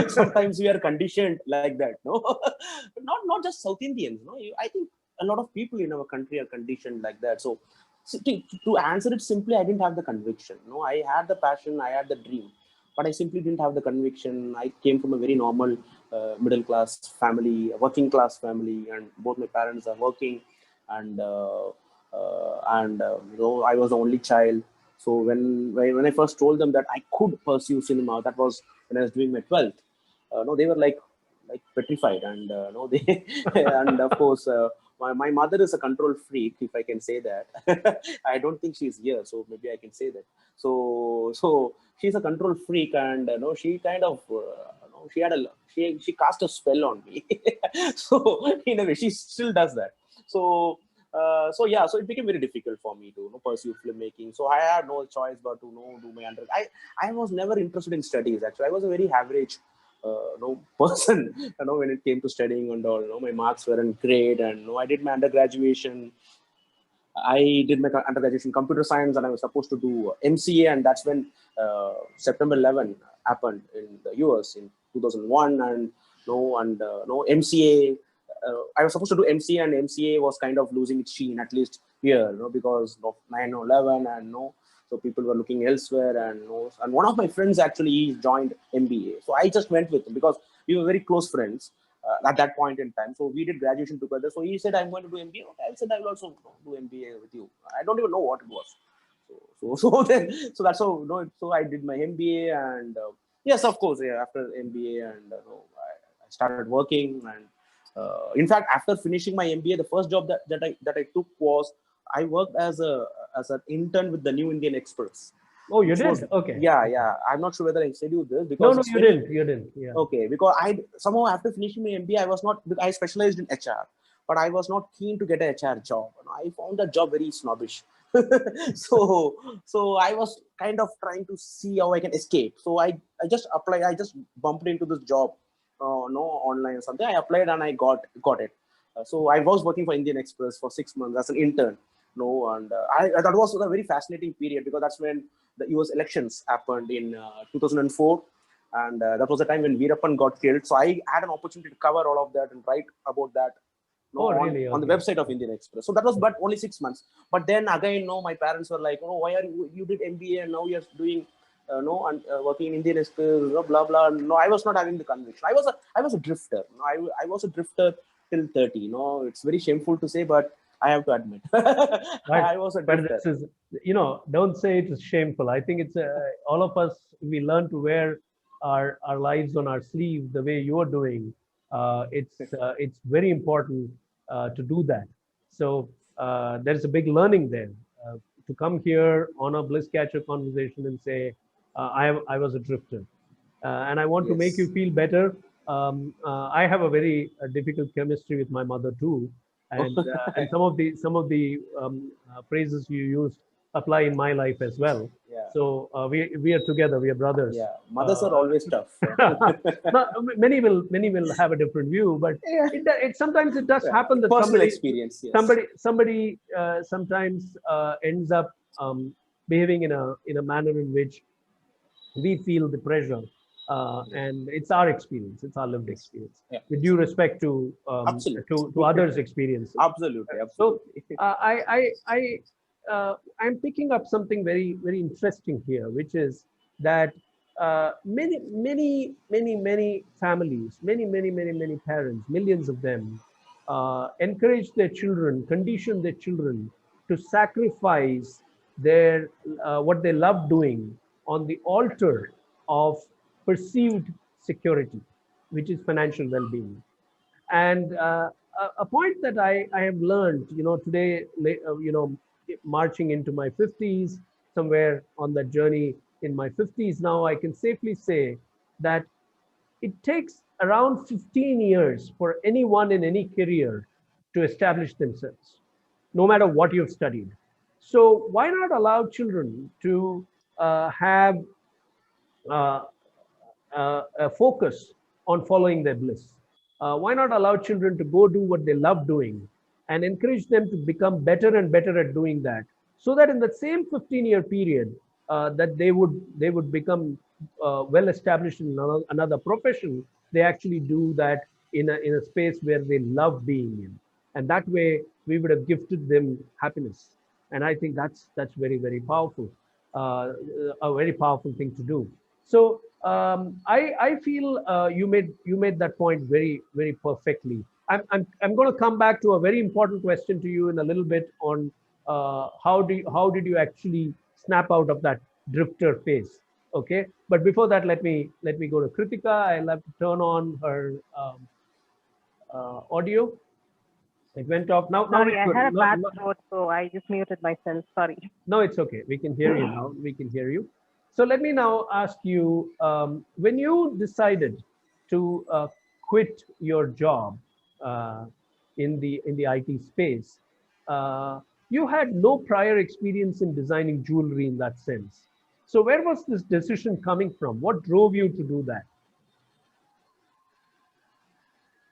sometimes we are conditioned like that. No, not just South Indians. No, I think a lot of people in our country are conditioned like that. So to answer it simply, I didn't have the conviction. No, I had the passion, I had the dream, but I simply didn't have the conviction. I came from a very normal middle class family, a working class family, and both my parents are working, and I was the only child. So when I first told them that I could pursue cinema, that was when I was doing my 12th. No, they were like petrified, and no, they and of course my mother is a control freak, if I can say that. I don't think she's here, so maybe I can say that. So she's a control freak, and no, she kind of no, she cast a spell on me. So in a way, she still does that. So yeah, so it became very difficult for me to pursue filmmaking. So I had no choice but to do my under. I was never interested in studies. Actually, I was a very average person. When it came to studying and all, my marks weren't great, and I did my undergraduation. I did my undergraduation in computer science, and I was supposed to do MCA, and that's when September 11 happened in the US in 2001, and MCA. I was supposed to do MCA, and MCA was kind of losing its sheen, at least here, because of 9/11, and so people were looking elsewhere, and one of my friends actually he joined MBA, so I just went with him because we were very close friends at that point in time. So we did graduation together. So he said, "I'm going to do MBA." Okay, I said, "I will also do MBA with you." I don't even know what it was. So that's how So I did my MBA, and yes, of course, yeah. After MBA, and I started working, and in fact, after finishing my MBA, the first job that I took was I worked as an intern with the New Indian Express. Oh, you did? Okay. Yeah. I'm not sure whether I said you this No, because no, you didn't. You didn't. Yeah. okay, because I somehow after finishing my MBA, I specialized in HR, but I was not keen to get a HR job. I found that job very snobbish. So I was kind of trying to see how I can escape. So I just applied. I just bumped into this job, online or something. I applied and I got it. So I was working for Indian Express for 6 months as an intern. And that was a very fascinating period because that's when the US elections happened in 2004, and that was the time when Veerappan got killed. So I had an opportunity to cover all of that and write about that Really? on the Okay. website of Indian Express. So that was but only 6 months. But then again, my parents were like, why are you did MBA and now you're doing working in Indian Express, blah blah. No, I was not having the conviction. I was a drifter. I was a drifter till 30. It's very shameful to say, but I have to admit, Right. I was a But drifter. this is, don't say it is shameful. I think it's all of us, we learn to wear our lives on our sleeve the way you are doing. It's very important to do that. So there's a big learning there. To come here on a Bliss Catcher conversation and say, I was a drifter. And I want to make you Yes. feel better. I have a very difficult chemistry with my mother too, and some of the phrases you used apply in my life as well. Yeah. So we are together. We are brothers. Yeah. Mothers are always tough. No, many will have a different view, but Yeah. it sometimes it does Yeah. happen that Personal somebody experience. Yes. somebody sometimes ends up behaving in a manner in which we feel the pressure, Yeah. and it's our experience, it's our lived Yes. experience, Yeah. with due respect to Absolutely. others' experiences. Absolutely. So Absolutely. I'm picking up something very very interesting here, which is that many families, many parents, millions of them, encourage their children, condition their children to sacrifice their what they love doing on the altar of perceived security, which is financial well-being. And a point that I have learned, today, marching into my 50s, somewhere on that journey in my 50s now, I can safely say that it takes around 15 years for anyone in any career to establish themselves, no matter what you've studied. So why not allow children to have a focus on following their bliss? Why not allow children to go do what they love doing and encourage them to become better and better at doing that, so that in the same 15-year period that they would become well established in another profession, they actually do that in a space where they love being in, and that way we would have gifted them happiness. And I think that's very, very powerful, a very powerful thing to do. So I feel you made that point very, very perfectly. I'm going to come back to a very important question to you in a little bit on how did you actually snap out of that drifter phase. Okay, but before that, let me go to Krithyka. I'll have to turn on her audio. It went off. Now Sorry, it's I good. had a No, bad no, throat, so I just muted myself. Sorry. no, it's okay. We can hear you now. We can hear you. So let me now ask you, when you decided to quit your job uh, in the IT space, you had no prior experience in designing jewelry in that sense. So where was this decision coming from? What drove you to do that?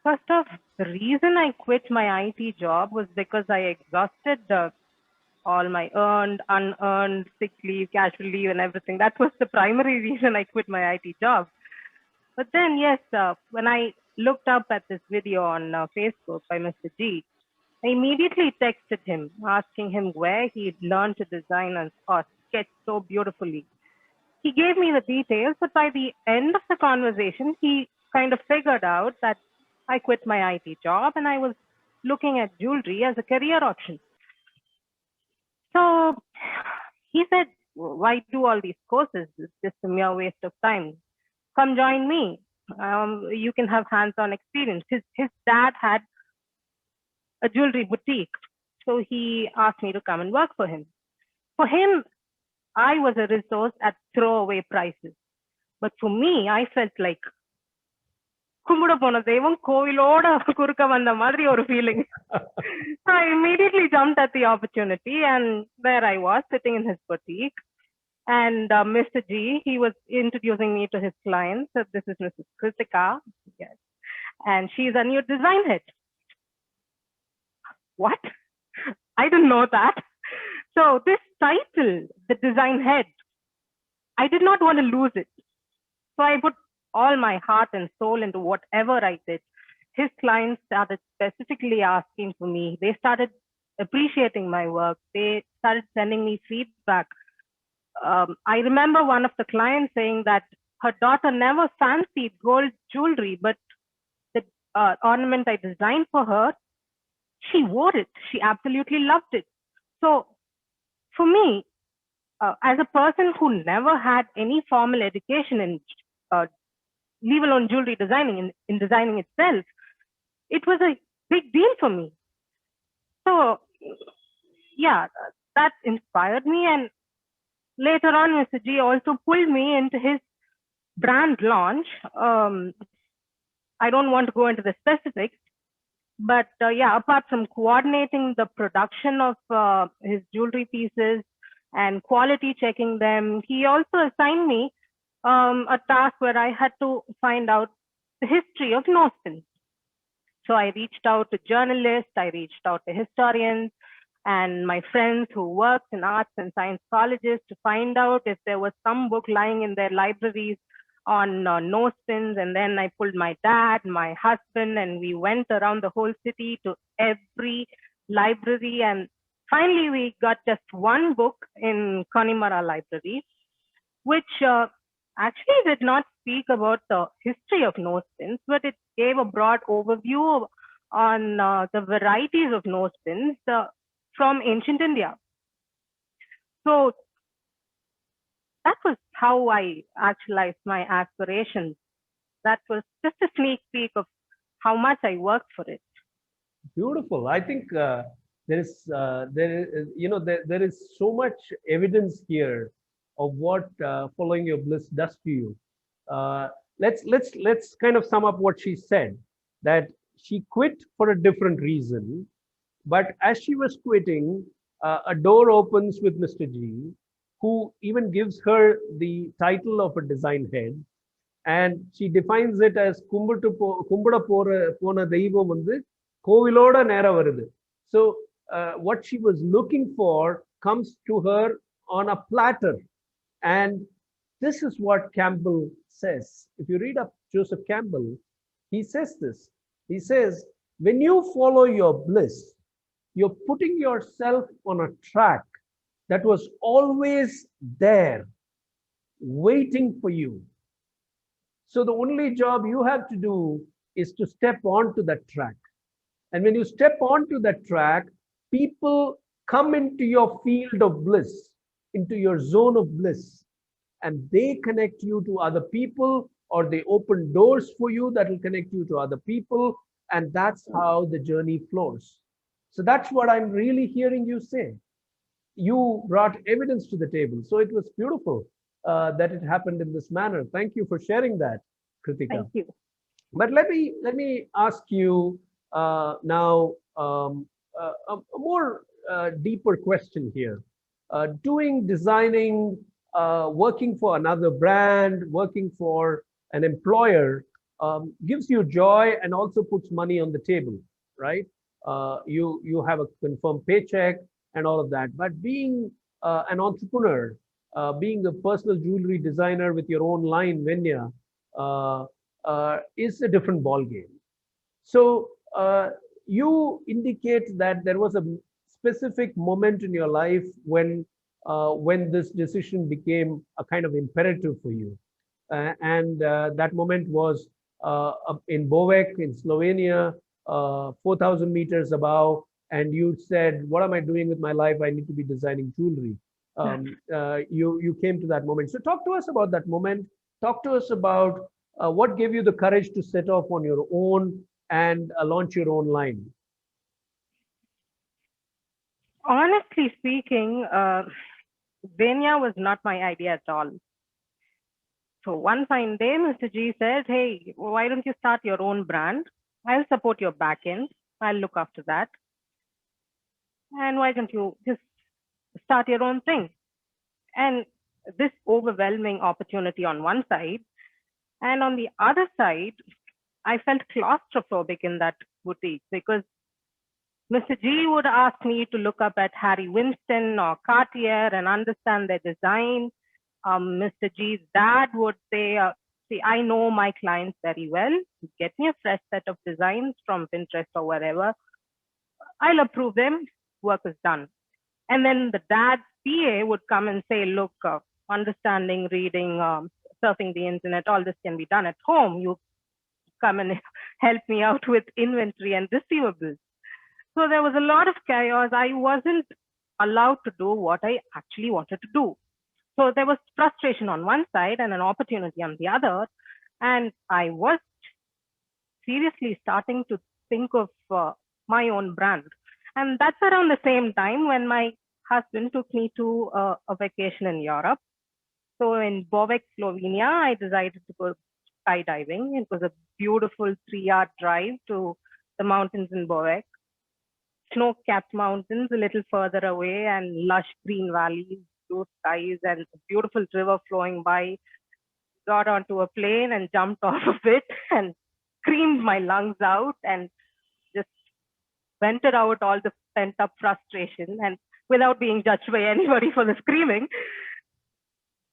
First off, the reason I quit my IT job was because I exhausted all my earned, unearned sick leave, casual leave, and everything. That was the primary reason I quit my IT job. But then, yes, when I looked up at this video on Facebook by Mr. G, I immediately texted him, asking him where he'd learned to design and sketch so beautifully. He gave me the details, but by the end of the conversation, he kind of figured out that I quit my IT job and I was looking at jewelry as a career option. So he said, why do all these courses? It's just a mere waste of time. Come join me. You can have hands-on experience. His dad had a jewelry boutique, so he asked me to come and work for him. For him, I was a resource at throwaway prices. But for me, I felt like கும்பிட போன தெய்வம் கோவிலோட குறுக்க வந்த மாதிரி ஒரு feeling. I immediately jumped at the opportunity, and there I was sitting in his boutique. And Mr. G, he was introducing me to his clients. So this is Mrs. Krithyka, yes, and she's a new design head. What? I didn't know that. So this title, the design head, I did not want to lose it. So I put all my heart and soul into whatever I did. His clients started specifically asking for me. They started appreciating my work. They started sending me feedback. I remember one of the clients saying that her daughter never fancied gold jewelry, but the ornament I designed for her, she wore it. She absolutely loved it. So for me, as a person who never had any formal education in leave alone jewelry designing, in designing itself, it was a big deal for me. So yeah, that inspired me. And later on, Mr. G also pulled me into his brand launch. I don't want to go into the specifics, but yeah, apart from coordinating the production of his jewelry pieces and quality checking them, he also assigned me a task where I had to find out the history of nose pins. So I reached out to journalists, I reached out to historians and my friends who worked in arts and science colleges to find out if there was some book lying in their libraries on nose pins. And then I pulled my dad, my husband, and we went around the whole city to every library. And finally, we got just one book in Connemara Library, which actually did not speak about the history of nose pins, but it gave a broad overview on the varieties of nose pins from ancient India. So that was how I actualized my aspirations. That was just a sneak peek of how much I worked for it. Beautiful. I think there is so much evidence here of what following your bliss does to you. Let's kind of sum up what she said, that she quit for a different reason, but as she was quitting, a door opens with Mr. G, who even gives her the title of a design head, And she defines it as kumbada pona deivam vandu koviloda nera varudhu. So what she was looking for comes to her on a platter. And this is what Campbell says. If you read up Joseph Campbell, he says this. He says, when you follow your bliss, you're putting yourself on a track that was always there, waiting for you. So the only job you have to do is to step onto that track. And when you step onto that track, people come into your field of bliss, into your zone of bliss, and they connect you to other people, or they open doors for you that will connect you to other people. And that's how the journey flows. So that's what I'm really hearing you say. You brought evidence to the table. So it was beautiful that it happened in this manner. Thank you for sharing that, Krithyka. Thank you. But let me ask you now a more deeper question here. Doing designing, working for another brand, working for an employer gives you joy and also puts money on the table, right? You have a confirmed paycheck and all of that. But being an entrepreneur, being a personal jewelry designer with your own line, Venya, is a different ball game. So you indicate that there was a specific moment in your life when this decision became a kind of imperative for you. And that moment was in Bovec in Slovenia, 4,000 meters above. And you said, what am I doing with my life? I need to be designing jewelry. You came to that moment. So talk to us about that moment. Talk to us about what gave you the courage to set off on your own and launch your own line. Honestly speaking, Venya was not my idea at all. So one fine day, Mr. G said, hey, why don't you start your own brand? I'll support your back end. I'll look after that. And why don't you just start your own thing? And this overwhelming opportunity on one side. And on the other side, I felt claustrophobic in that boutique because Mr. G would ask me to look up at Harry Winston or Cartier and understand their design. Mr. G's dad would say, see, I know my clients very well. Get me a fresh set of designs from Pinterest or wherever. I'll approve them. Work is done. And then the dad's PA would come and say, look, understanding, reading, surfing the internet, all this can be done at home. You come and help me out with inventory and receivables. So there was a lot of chaos. I wasn't allowed to do what I actually wanted to do. So there was frustration on one side and an opportunity on the other. And I was seriously starting to think of my own brand. And that's around the same time when my husband took me to a vacation in Europe. So in Bovec, Slovenia, I decided to go skydiving. It was a beautiful 3-hour drive to the mountains in Bovec. Snow-capped mountains a little further away and lush green valleys, blue skies, and a beautiful river flowing by. Got onto a plane and jumped off of it and screamed my lungs out and just vented out all the pent-up frustration and without being judged by anybody for the screaming.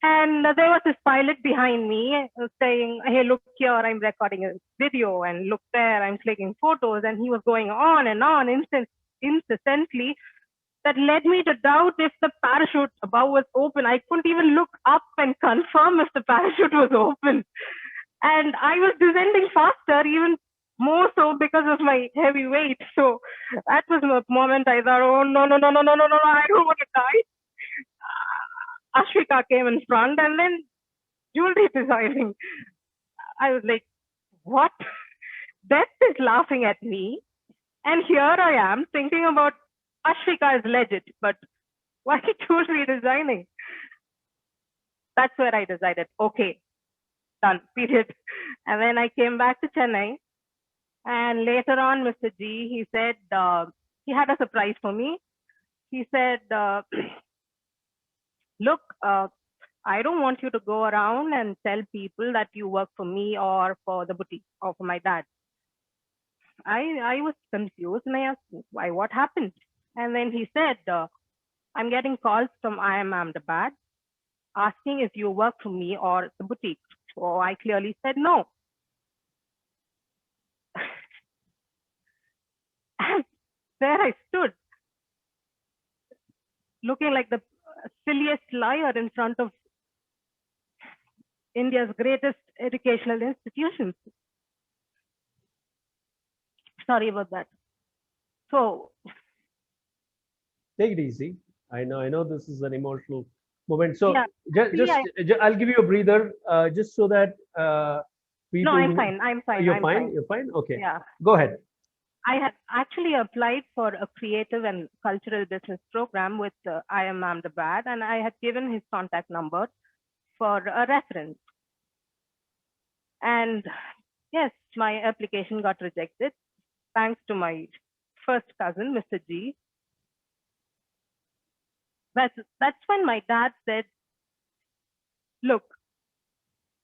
And there was this pilot behind me saying, hey, look here, I'm recording a video, and look there, I'm taking photos. And he was going on and on incessantly. That led me to doubt if the parachute above was open. I couldn't even look up and confirm if the parachute was open. And I was descending faster, even more so because of my heavy weight. So that was the moment I thought, oh, no, I don't want to die. Ashvika came in front, and then jewelry designing. I was like, what? Death is laughing at me. And here I am thinking about Ashvika is legit, but why jewelry designing? That's where I decided, okay, done, period. And then I came back to Chennai. And later on, Mr. G, he said, he had a surprise for me. He said, look, I don't want you to go around and tell people that you work for me or for the boutique or for my dad. I was confused and I asked, why, what happened? And then he said, I'm getting calls from I am Ahmedabad asking if you work for me or the boutique. So I clearly said no. And there I stood, looking like the silliest liar in front of India's greatest educational institutions. Sorry about that. So Take it easy. I know this is an emotional moment. So yeah, I'll give you a breather, just so that no, people. I'm fine. I'm fine. You're I'm fine. fine. You're fine. Okay. Yeah. Go ahead. I had actually applied for a creative and cultural business program with I am Ahmedabad, and I had given his contact number for a reference. And yes, my application got rejected thanks to my first cousin, Mr. G. That's when my dad said, look,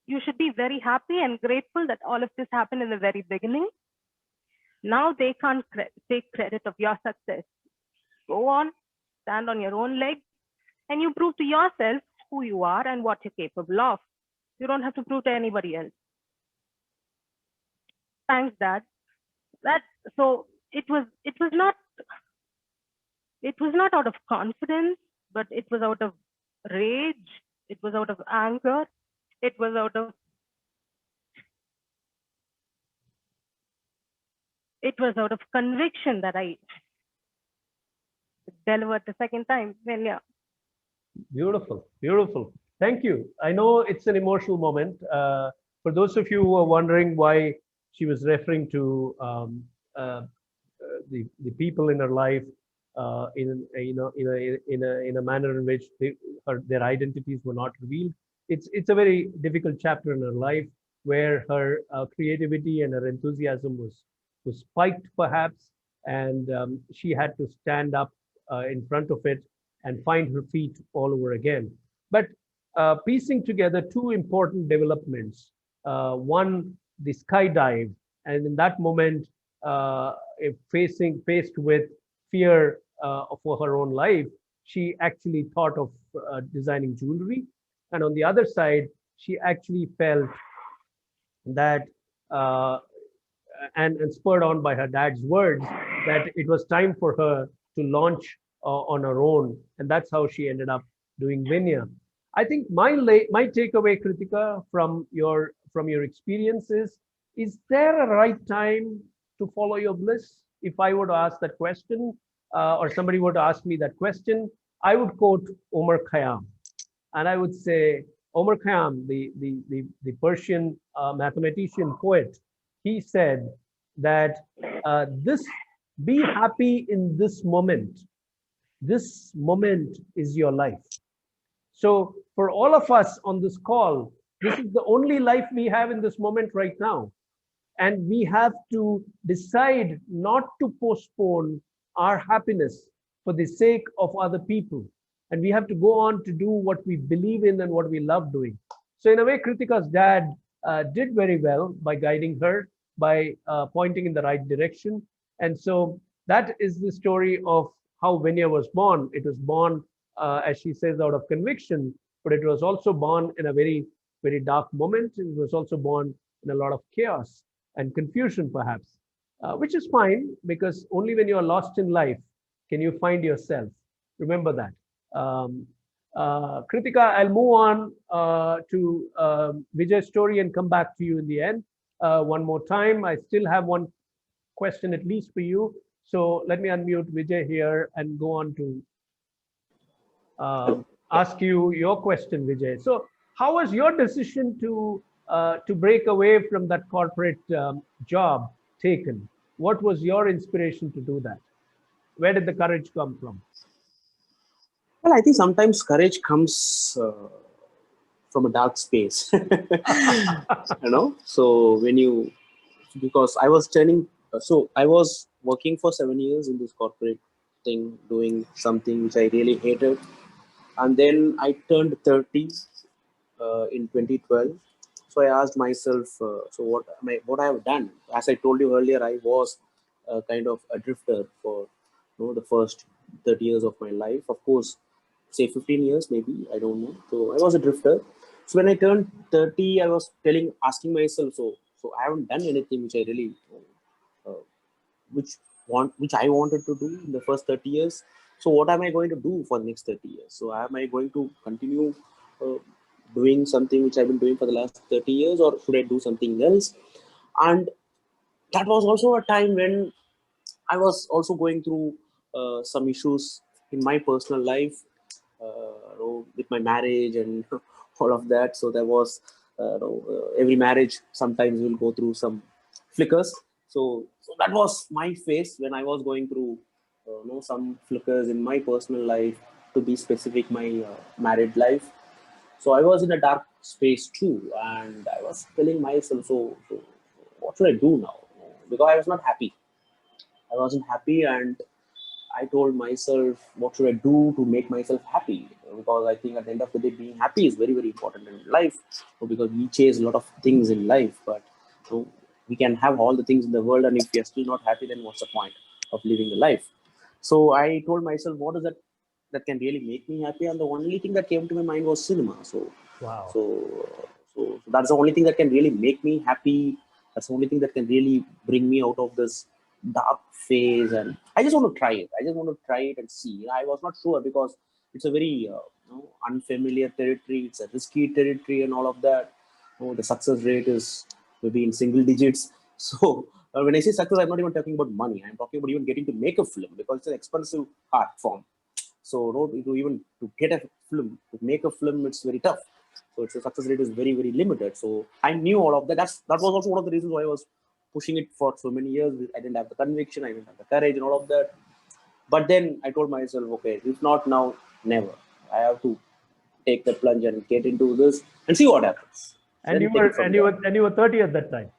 you should be very happy and grateful that all of this happened in the very beginning. Now they can't take credit of your success. Go on, stand on your own legs, and you prove to yourself who you are and what you're capable of. You don't have to prove to anybody else. Thanks, Dad. That so it was not out of confidence, but it was out of rage. It was out of anger. It was out of conviction that I delivered the second time. Venya. Beautiful, beautiful. Thank you. I know it's an emotional moment. For those of you who are wondering why she was referring to the people in her life in a manner in which their identities were not revealed, it's a very difficult chapter in her life where her creativity and her enthusiasm was spiked perhaps, and she had to stand up in front of it and find her feet all over again. But piecing together two important developments, one, the skydive, and in that moment, faced with fear for her own life, she actually thought of designing jewelry. And on the other side, she actually felt that, and spurred on by her dad's words, that it was time for her to launch on her own, and that's how she ended up doing Venya. I think my takeaway, Krithyka, from your experiences, is there a right time to follow your bliss? If I were to ask that question, or somebody were to ask me that question, I would quote Omar Khayyam, and I would say Omar Khayyam, the Persian mathematician poet, he said that this be happy in this moment. This moment is your life. So for all of us on this call, this is the only life we have in this moment right now. And we have to decide not to postpone our happiness for the sake of other people. And we have to go on to do what we believe in and what we love doing. So in a way, Krithyka's dad did very well by guiding her, by pointing in the right direction. And so that is the story of how Venya was born. It was born, as she says, out of conviction, but it was also born in a very, very dark moment. It was also born in a lot of chaos and confusion, perhaps, which is fine, because only when you are lost in life can you find yourself. Remember that. Krithyka, I'll move on to Vijay's story and come back to you in the end. One more time, I still have one question at least for you. So let me unmute Vijay here and go on to ask you your question, Vijay. So how was your decision to break away from that corporate job taken? What was your inspiration to do that? Where did the courage come from? Well, I think sometimes courage comes from a dark space. So because I was I was working for 7 years in this corporate thing, doing something which I really hated. And then I turned 30 in 2012. So I asked myself, so what I have done? As I told you earlier, I was kind of a drifter for the first 30 years of my life. Of course, say 15 years maybe, I don't know. So I was a drifter. So when I turned 30, I was asking myself, so I haven't done anything which I really uh, which I wanted to do in the first 30 years. So what am I going to do for the next 30 years? So am I going to continue uh, doing something which I've been doing for the last 30 years, or should I do something else? And that was also a time when I was also going through some issues in my personal life, with my marriage and all of that. So there was every marriage sometimes will go through some flickers. So that was my phase when I was going through some flickers in my personal life. To be specific, my married life. So I was in a dark space too, and I was telling myself, so what should I do now? Because I was not happy. I wasn't happy, and I told myself, what should I do to make myself happy? Because I think at the end of the day, being happy is very, very important in life. Because we chase a lot of things in life, but we can have all the things in the world, and if we are still not happy, then what's the point of living the life? So I told myself, what is that can really make me happy? And the only thing that came to my mind was cinema. Wow. So that's the only thing that can really make me happy. That's the only thing that can really bring me out of this dark phase. And I just want to try it. I just want to try it and see. I was not sure because it's a very unfamiliar territory. It's a risky territory and all of that. The success rate is maybe in single digits. So when I say success, I'm not even talking about money. I'm talking about even getting to make a film, because it's an expensive art form. So to get a film, to make a film, it's very tough. So its success rate is very, very limited. So I knew all of that. That was also one of the reasons why I was pushing it for so many years. I didn't have the conviction, I didn't have the courage and all of that. But then I told myself, okay, if not now, never. I have to take the plunge and get into this and see what happens. And Then you take were it from and there. you were 30 at that time.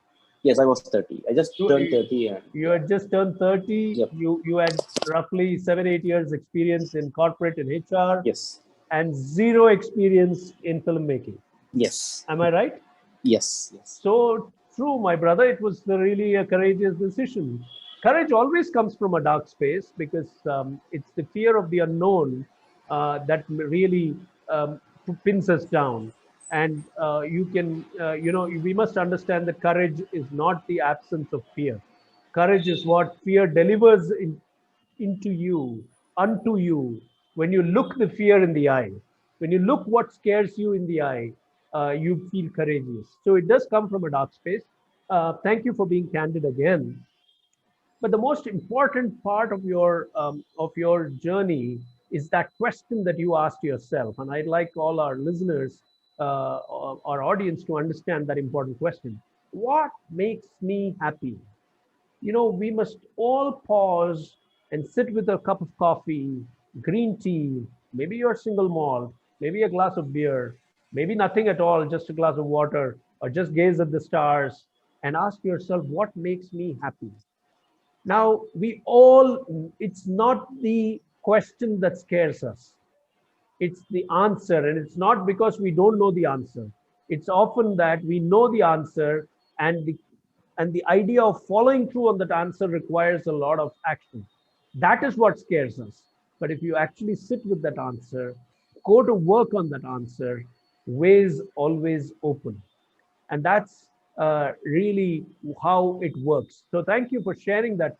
Yes, I was 30. I just turned 30 and You had just turned 30. yep. You had roughly 7-8 years experience in corporate and HR, Yes. and zero experience in filmmaking. Yes. Am I right? Yes. Yes. So true, my brother. It was really a courageous decision. Courage always comes from a dark space, because it's the fear of the unknown that really pins us down. And we must understand that courage is not the absence of fear. Courage is what fear delivers into you, unto you, when you look the fear in the eye. When you look what scares you in the eye, you feel courageous. So it does come from a dark space. Thank you for being candid again. But the most important part of your journey is that question that you asked yourself. And I'd like all our listeners, our audience, to understand that important question: what makes me happy? We must all pause and sit with a cup of coffee, green tea, maybe your single malt, maybe a glass of beer, maybe nothing at all, just a glass of water, or just gaze at the stars and ask yourself, what makes me happy? Now, it's not the question that scares us, it's the answer. And it's not because we don't know the answer. It's often that we know the answer, and the idea of following through on that answer requires a lot of action. That is what scares us. But if you actually sit with that answer, go to work on that answer, ways always open. And that's really how it works. So thank you for sharing that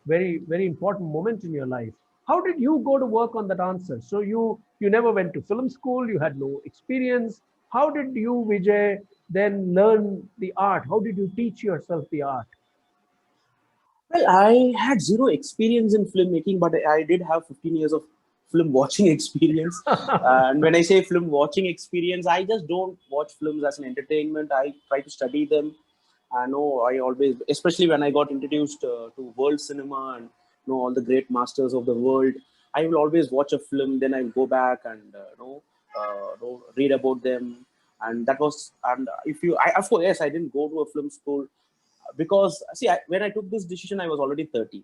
very, very important moment in your life. How did you go to work on that answer? So you never went to film school, you had no experience. How did you, Vijay, then learn the art? How did you teach yourself the art? Well, I had zero experience in filmmaking, but I did have 15 years of film watching experience. And when I say film watching experience, I just don't watch films as an entertainment. I try to study them. I know I always, especially when I got introduced to world cinema and all the great masters of the world, I will always watch a film, then I'll go back and read about them. And that was, and if you, I, of course, yes, I didn't go to a film school because see, when I took this decision, I was already 30.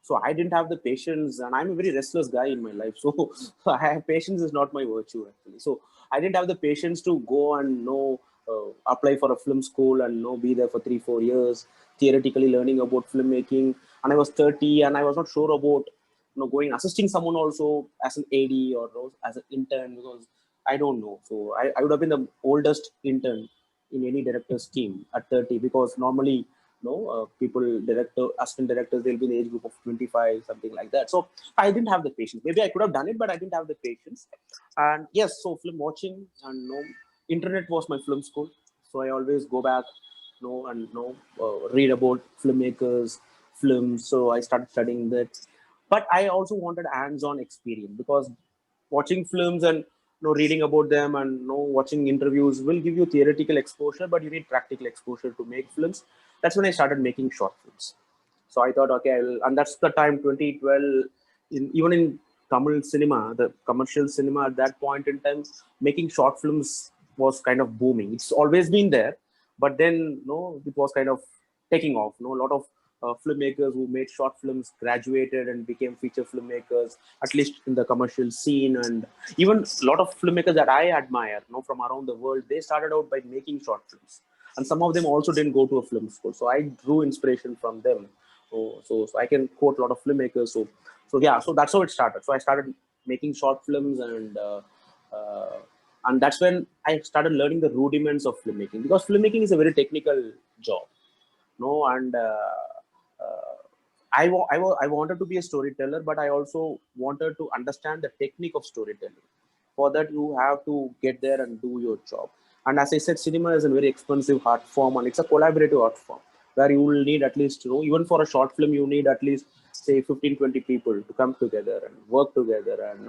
So I didn't have the patience, and I'm a very restless guy in my life. So I have patience is not my virtue actually. So I didn't have the patience to go and apply for a film school and be there for 3-4 years theoretically learning about filmmaking. And I was 30 and I was not sure about going assisting someone also as an AD or as an intern, because I don't know. So I would have been the oldest intern in any director's team at 30, because normally people, assistant directors, they'll be in the age group of 25, something like that. So I didn't have the patience. Maybe I could have done it, but I didn't have the patience. And yes, so film watching and internet was my film school. So I always go back and read about filmmakers, films. So I started studying that. But I also wanted hands-on experience, because watching films and reading about them and watching interviews will give you theoretical exposure, but you need practical exposure to make films. That's when I started making short films. So I thought, okay, and that's the time, 2012. Even in Tamil cinema, the commercial cinema at that point in time, making short films was kind of booming. It's always been there, but then it was kind of taking off. A lot of filmmakers who made short films graduated and became feature filmmakers, at least in the commercial scene. And even a lot of filmmakers that I admire from around the world, they started out by making short films, and some of them also didn't go to a film school. So I drew inspiration from them. So I can quote a lot of filmmakers. So yeah, so that's how it started. So I started making short films, and that's when I started learning the rudiments of filmmaking, because filmmaking is a very technical job. And I wanted to be a storyteller, but I also wanted to understand the technique of storytelling. For that, you have to get there and do your job. And as I said, cinema is a very expensive art form, and it's a collaborative art form where you will need at least, even for a short film, you need at least, say, 15-20 people to come together and work together. And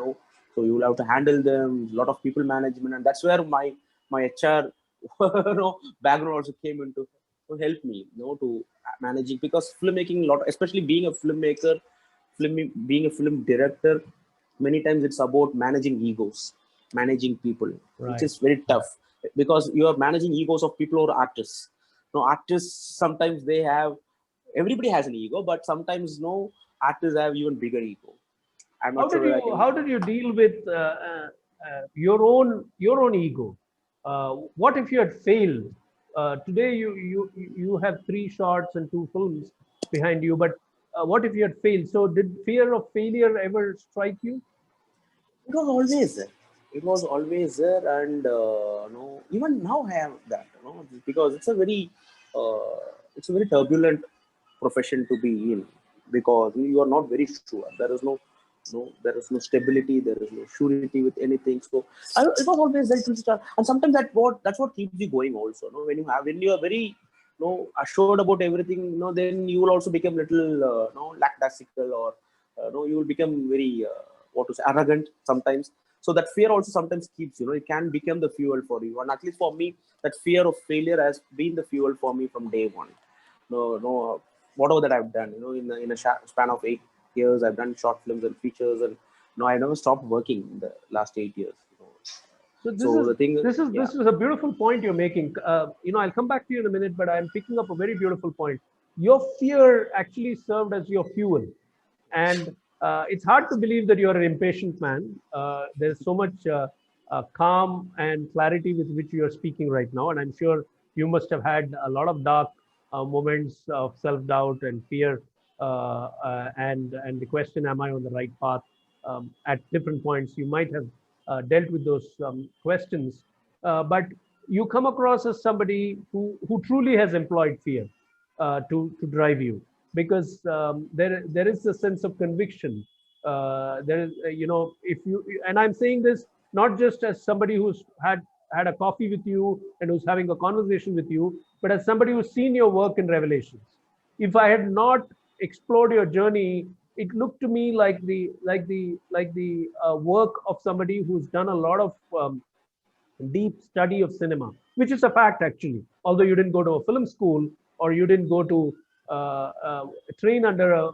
so you will have to handle them, a lot of people management. And that's where my HR background also came into to help me to managing, because filmmaking, especially being a filmmaker, being a film director, many times it's about managing egos, managing people, which is very tough, because you are managing egos of people or artists. Artists, sometimes everybody has an ego, but sometimes artists have even bigger ego. I'm not sure whether I can. How did you deal with your own ego? What if you had failed? Today you have 3 shorts and 2 films behind you, but what if you had failed? So did fear of failure ever strike you? It was always there. It was always there, and even now I have that. Because it's a very turbulent profession to be in, because you are not very sure. There is no stability. There is no surety with anything. So it was always there to start, and sometimes that's what keeps you going. Also, when you are very assured about everything, then you will also become little lackadaisical, or you will become very arrogant sometimes. So that fear also sometimes keeps, it can become the fuel for you. And at least for me, that fear of failure has been the fuel for me from day one. Whatever that I've done, in a span of 8 years, I've done short films and features, and I never stopped working in the last 8 years. So this is a beautiful point you're making. I'll come back to you in a minute, but I'm picking up a very beautiful point. Your fear actually served as your fuel, and it's hard to believe that you're an impatient man. There's so much calm and clarity with which you are speaking right now, and I'm sure you must have had a lot of dark moments of self-doubt and fear, and the question, am I on the right path? At different points, you might have dealt with those questions, but you come across as somebody who truly has employed fear to drive you, because there is a sense of conviction. There is, if you, and I'm saying this not just as somebody who's had a coffee with you and who's having a conversation with you, but as somebody who's seen your work in Revelations. If I had not explored your journey, it looked to me like the work of somebody who's done a lot of deep study of cinema, which is a fact actually. Although you didn't go to a film school, or you didn't go to train under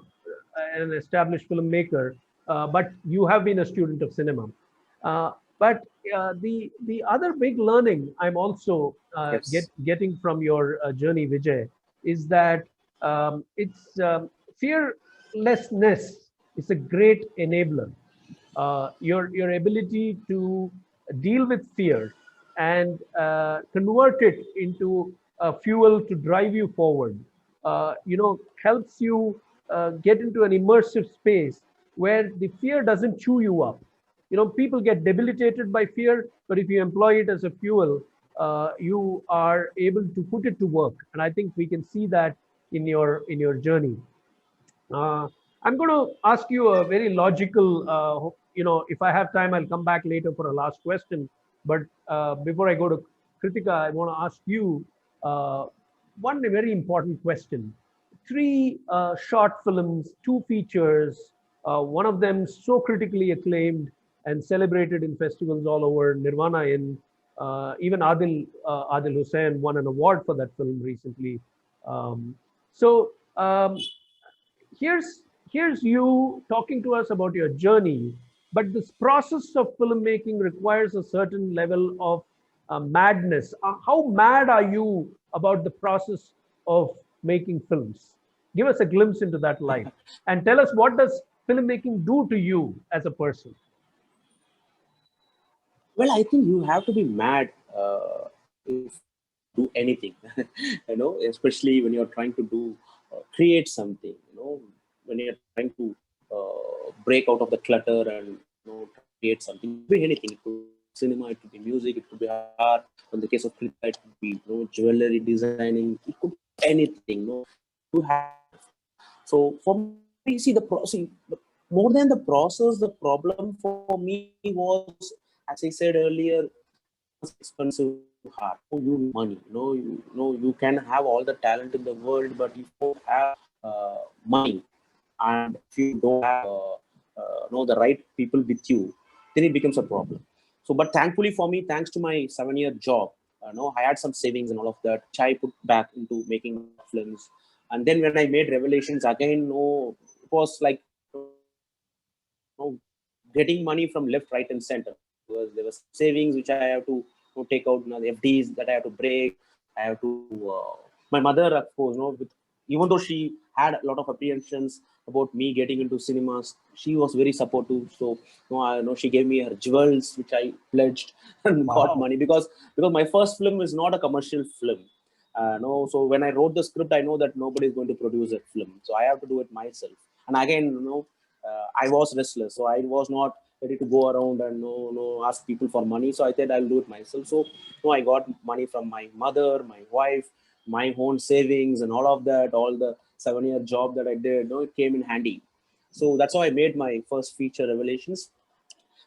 an established filmmaker, but you have been a student of cinema. But the other big learning I'm also Yes. getting from your journey, Vijay, is that it's fearlessness is a great enabler. Your ability to deal with fear and convert it into a fuel to drive you forward. Helps you get into an immersive space where the fear doesn't chew you up. People get debilitated by fear, but if you employ it as a fuel, you are able to put it to work. And I think we can see that in your journey. Uh, I'm going to ask you a very logical, if I have time, I'll come back later for a last question. But before I go to Krithyka, I want to ask you one very important question. Three short films, two features, one of them so critically acclaimed and celebrated in festivals all over. Nirvana in even Adil Hussain won an award for that film recently. Um, so here's you talking to us about your journey, but this process of filmmaking requires a certain level of madness. How mad are you about the process of making films? Give us a glimpse into that life and tell us, what does filmmaking do to you as a person? Well, I think you have to be mad if do anything, especially when you're trying to do create something, when you're trying to break out of the clutter and create something. It could be anything. It could be cinema, it could be music, it could be art. In the case of Krithyka, it could be jewelry designing. It could be anything. You have. So for me, see the process. More than the process, the problem for me was, as I said earlier, expensive hard. You need money. You can have all the talent in the world, but if you don't have money, and if you don't have the right people with you, then it becomes a problem. So, but thankfully for me, thanks to my 7-year job, I had some savings and all of that, which I put back into making films. And then when I made Revelations again, it was like getting money from left, right, and center. There was savings which I have to take out, the FDs that I have to break. I have to. My mother, of course, even though she had a lot of apprehensions about me getting into cinemas, she was very supportive. So, I know she gave me her jewels, which I pledged and got money because my first film is not a commercial film. So when I wrote the script, I know that nobody is going to produce that film, so I have to do it myself. And again, I was restless, so I was not ready to go around and ask people for money. So I said I'll do it myself. So I got money from my mother, my wife, my own savings, and all of that. All the 7-year job that I did, it came in handy. So that's how I made my first feature, Revelations,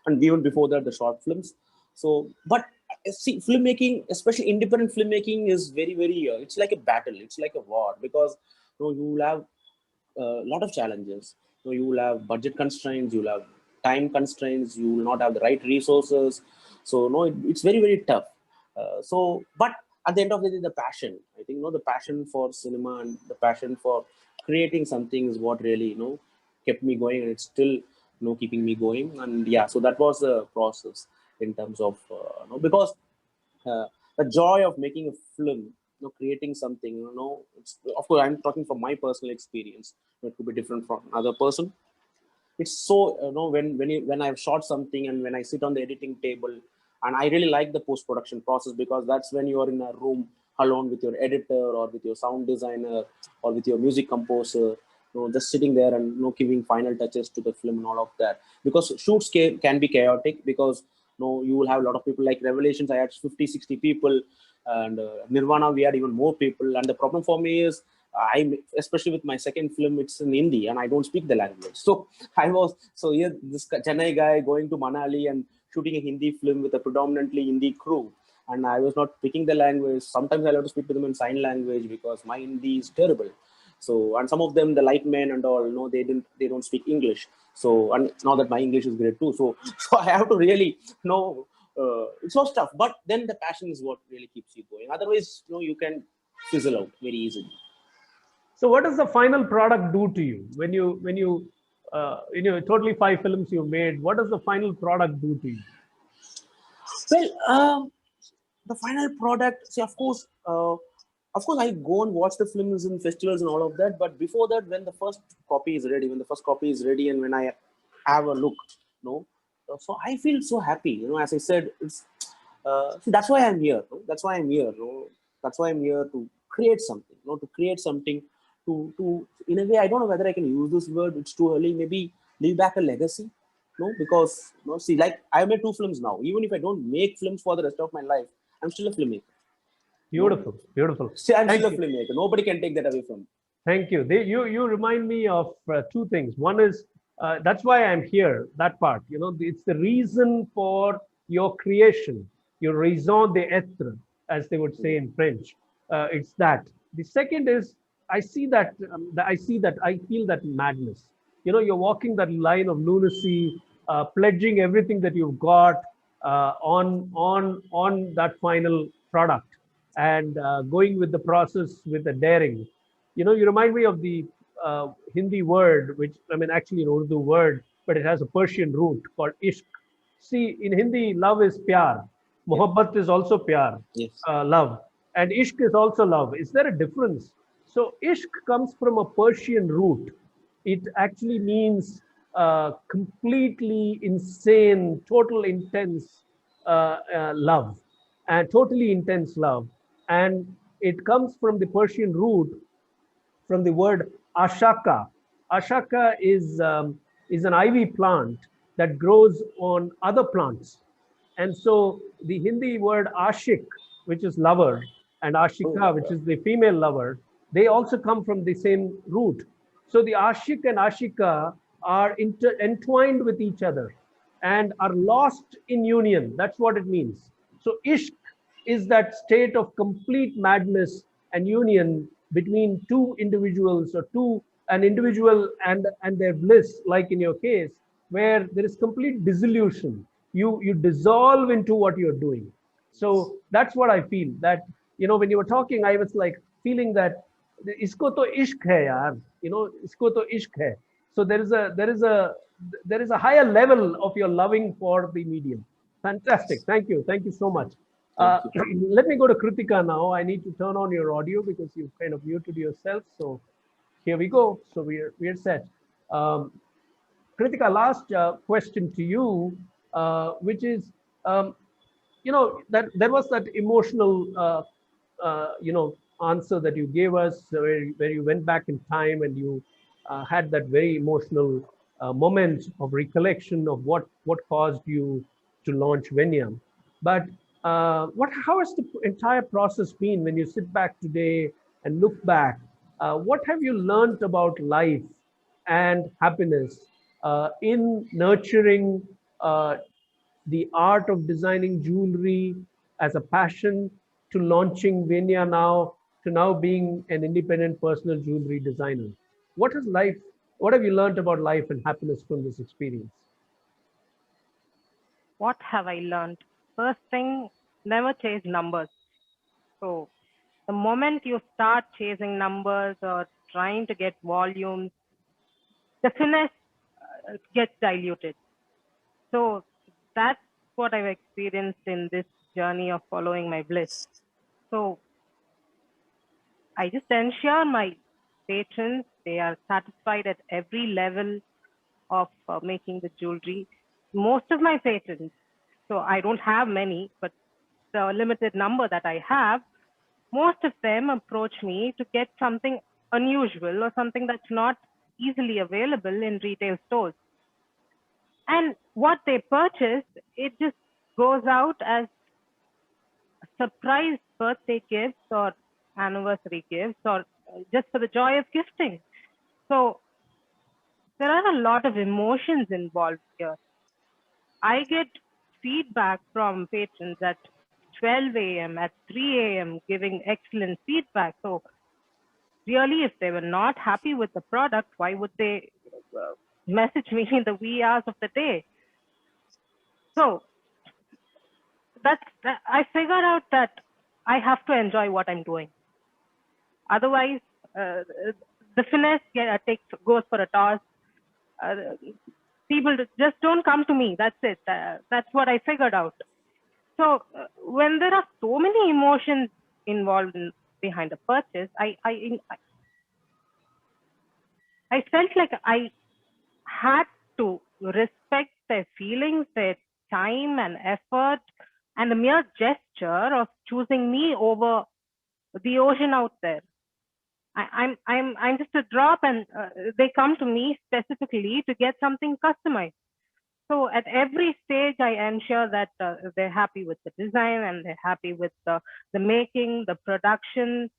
and even before that, the short films. So, but see, filmmaking, especially independent filmmaking, is very, very. It's like a battle. It's like a war because you will have a lot of challenges. You will have budget constraints, you will have time constraints, you will not have the right resources. So it's very, very tough. But at the end of the day, the passion, I think, the passion for cinema and the passion for creating something is what really, kept me going, and it's still, keeping me going. And yeah, so that was the process in terms of, because the joy of making a film, creating something, it's, of course, I'm talking from my personal experience. It could be different from another person. It's so, when I've shot something and when I sit on the editing table, and I really like the post-production process, because that's when you are in a room alone with your editor or with your sound designer or with your music composer, just sitting there and giving final touches to the film and all of that. Because shoots can be chaotic, because you will have a lot of people. Like Revelations, I had 50-60 people, and Nirvana, we had even more people. And the problem for me is, especially with my second film, it's in Hindi and I don't speak the language. So here this Chennai guy going to Manali and shooting a Hindi film with a predominantly Hindi crew, and I was not speaking the language. Sometimes I have to speak to them in sign language because my Hindi is terrible. So, and some of them, the light men and all, they don't speak English. So, and now that my English is great too, so I have to really it's so tough. But then the passion is what really keeps you going. Otherwise, you can fizzle out very easily. So what does the final product do to you when you totally 5 films you made? What does the final product do to you? Well, the final product. See, of course, I go and watch the films in festivals and all of that. But before that, when the first copy is ready, and when I have a look, So I feel so happy. As I said, it's see, that's why I'm here. That's why I'm here. That's why I'm here to create something. To create something. To in a way, I don't know whether I can use this word. It's too early. Maybe leave back a legacy. No, because see, like I made 2 films now. Even if I don't make films for the rest of my life, I'm still a filmmaker. Beautiful, beautiful. See, I'm Thank still a you. filmmaker. Nobody can take that away from me. Thank you. You remind me of 2 things. One is that's why I'm here. That part, it's the reason for your creation, your raison d'être, as they would say in French. It's that. The second is I feel that madness. You're walking that line of lunacy, pledging everything that you've got on that final product, and going with the process with a daring. You remind me of the Hindi word, which I mean, actually an Urdu word, but it has a Persian root called ishq. See, in Hindi, love is pyar. Mohabbat is also pyar, Yes. love. And ishq is also love. Is there a difference? So, ishq comes from a Persian root. It actually means completely insane, total intense love, and totally intense love. And it comes from the Persian root, from the word ashaka. Ashaka is an ivy plant that grows on other plants. And so the Hindi word ashik, which is lover, and ashika, which is the female lover, they also come from the same root. So the ashik and ashika are entwined with each other and are lost in union. That's what it means. So ishq is that state of complete madness and union between two individuals, or an individual and their bliss, like in your case, where there is complete dissolution. You dissolve into what you're doing. So that's what I feel. That when you were talking, I was like feeling that isko to ishq hai yaar, isko to ishq hai. So there is a higher level of your loving for the medium. Fantastic. Thank you so much. Thank you. Let me go to Krithyka now. I need to turn on your audio because you've kind of muted yourself. So here we go. So we're set. Um, Krithyka, last question to you, which is, that there was that emotional, answer that you gave us, where you went back in time and you had that very emotional moment of recollection of what caused you to launch Venya. But how has the entire process been when you sit back today and look back? What have you learned about life and happiness in nurturing the art of designing jewelry as a passion, to launching Venya now, to now being an independent personal jewelry designer? What have you learned about life and happiness from this experience? What have I learned? First thing, never chase numbers. So the moment you start chasing numbers or trying to get volumes, the finesse gets diluted. So that's what I've experienced in this journey of following my bliss. So I just ensure my patrons, they are satisfied at every level of making the jewelry. Most of my patrons, so I don't have many, but the limited number that I have, most of them approach me to get something unusual or something that's not easily available in retail stores. And what they purchase, it just goes out as surprise birthday gifts or anniversary gifts, or just for the joy of gifting. So there are a lot of emotions involved here. I get feedback from patrons at 12 a.m., at 3 a.m., giving excellent feedback. So really, if they were not happy with the product, why would they message me in the wee hours of the day? So I figured out that I have to enjoy what I'm doing. Otherwise, the finesse goes for a toss. People just don't come to me. That's it. That's what I figured out. So when there are so many emotions involved behind a purchase, I felt like I had to risk respect their feelings, their time and effort, and the mere gesture of choosing me over the ocean out there. I'm just a drop, and they come to me specifically to get something customized. So at every stage, I ensure that they're happy with the design and they're happy with the making, the production,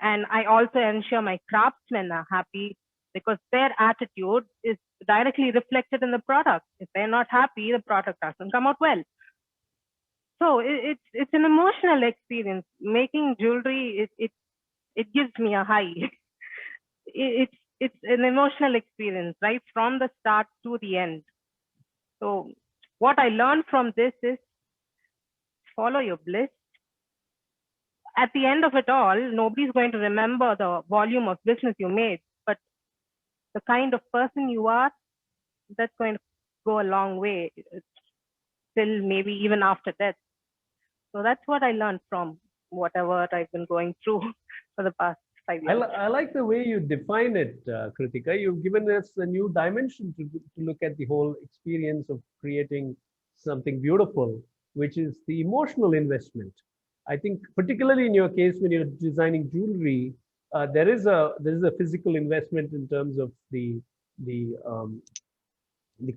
and I also ensure my craftsmen are happy because their attitude is directly reflected in the product. If they're not happy, the product doesn't come out well. So it's an emotional experience. Making jewelry, it gives me a high. It's an emotional experience right from the start to the end. So what I learned from this is follow your bliss. At the end of it all, nobody's going to remember the volume of business you made, but the kind of person you are, that's going to go a long way till maybe even after death. So that's what I learned from whatever I've been going through for the past 5 years. I like the way you define it, Krithyka. You've given us a new dimension to look at the whole experience of creating something beautiful, which is the emotional investment. I think particularly in your case, when you're designing jewelry, there is a physical investment in terms of the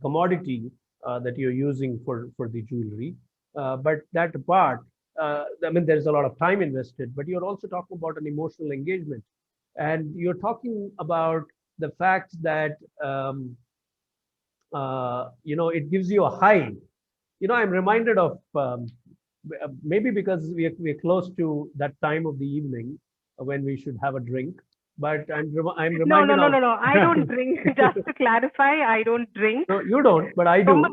commodity that you're using for the jewelry. But that apart, I mean, there's a lot of time invested, but you're also talking about an emotional engagement. And you're talking about the fact that, it gives you a high. I'm reminded of, maybe because we're close to that time of the evening when we should have a drink. But I'm reminded No. I don't drink. Just to clarify, I don't drink. No, you don't, but I do.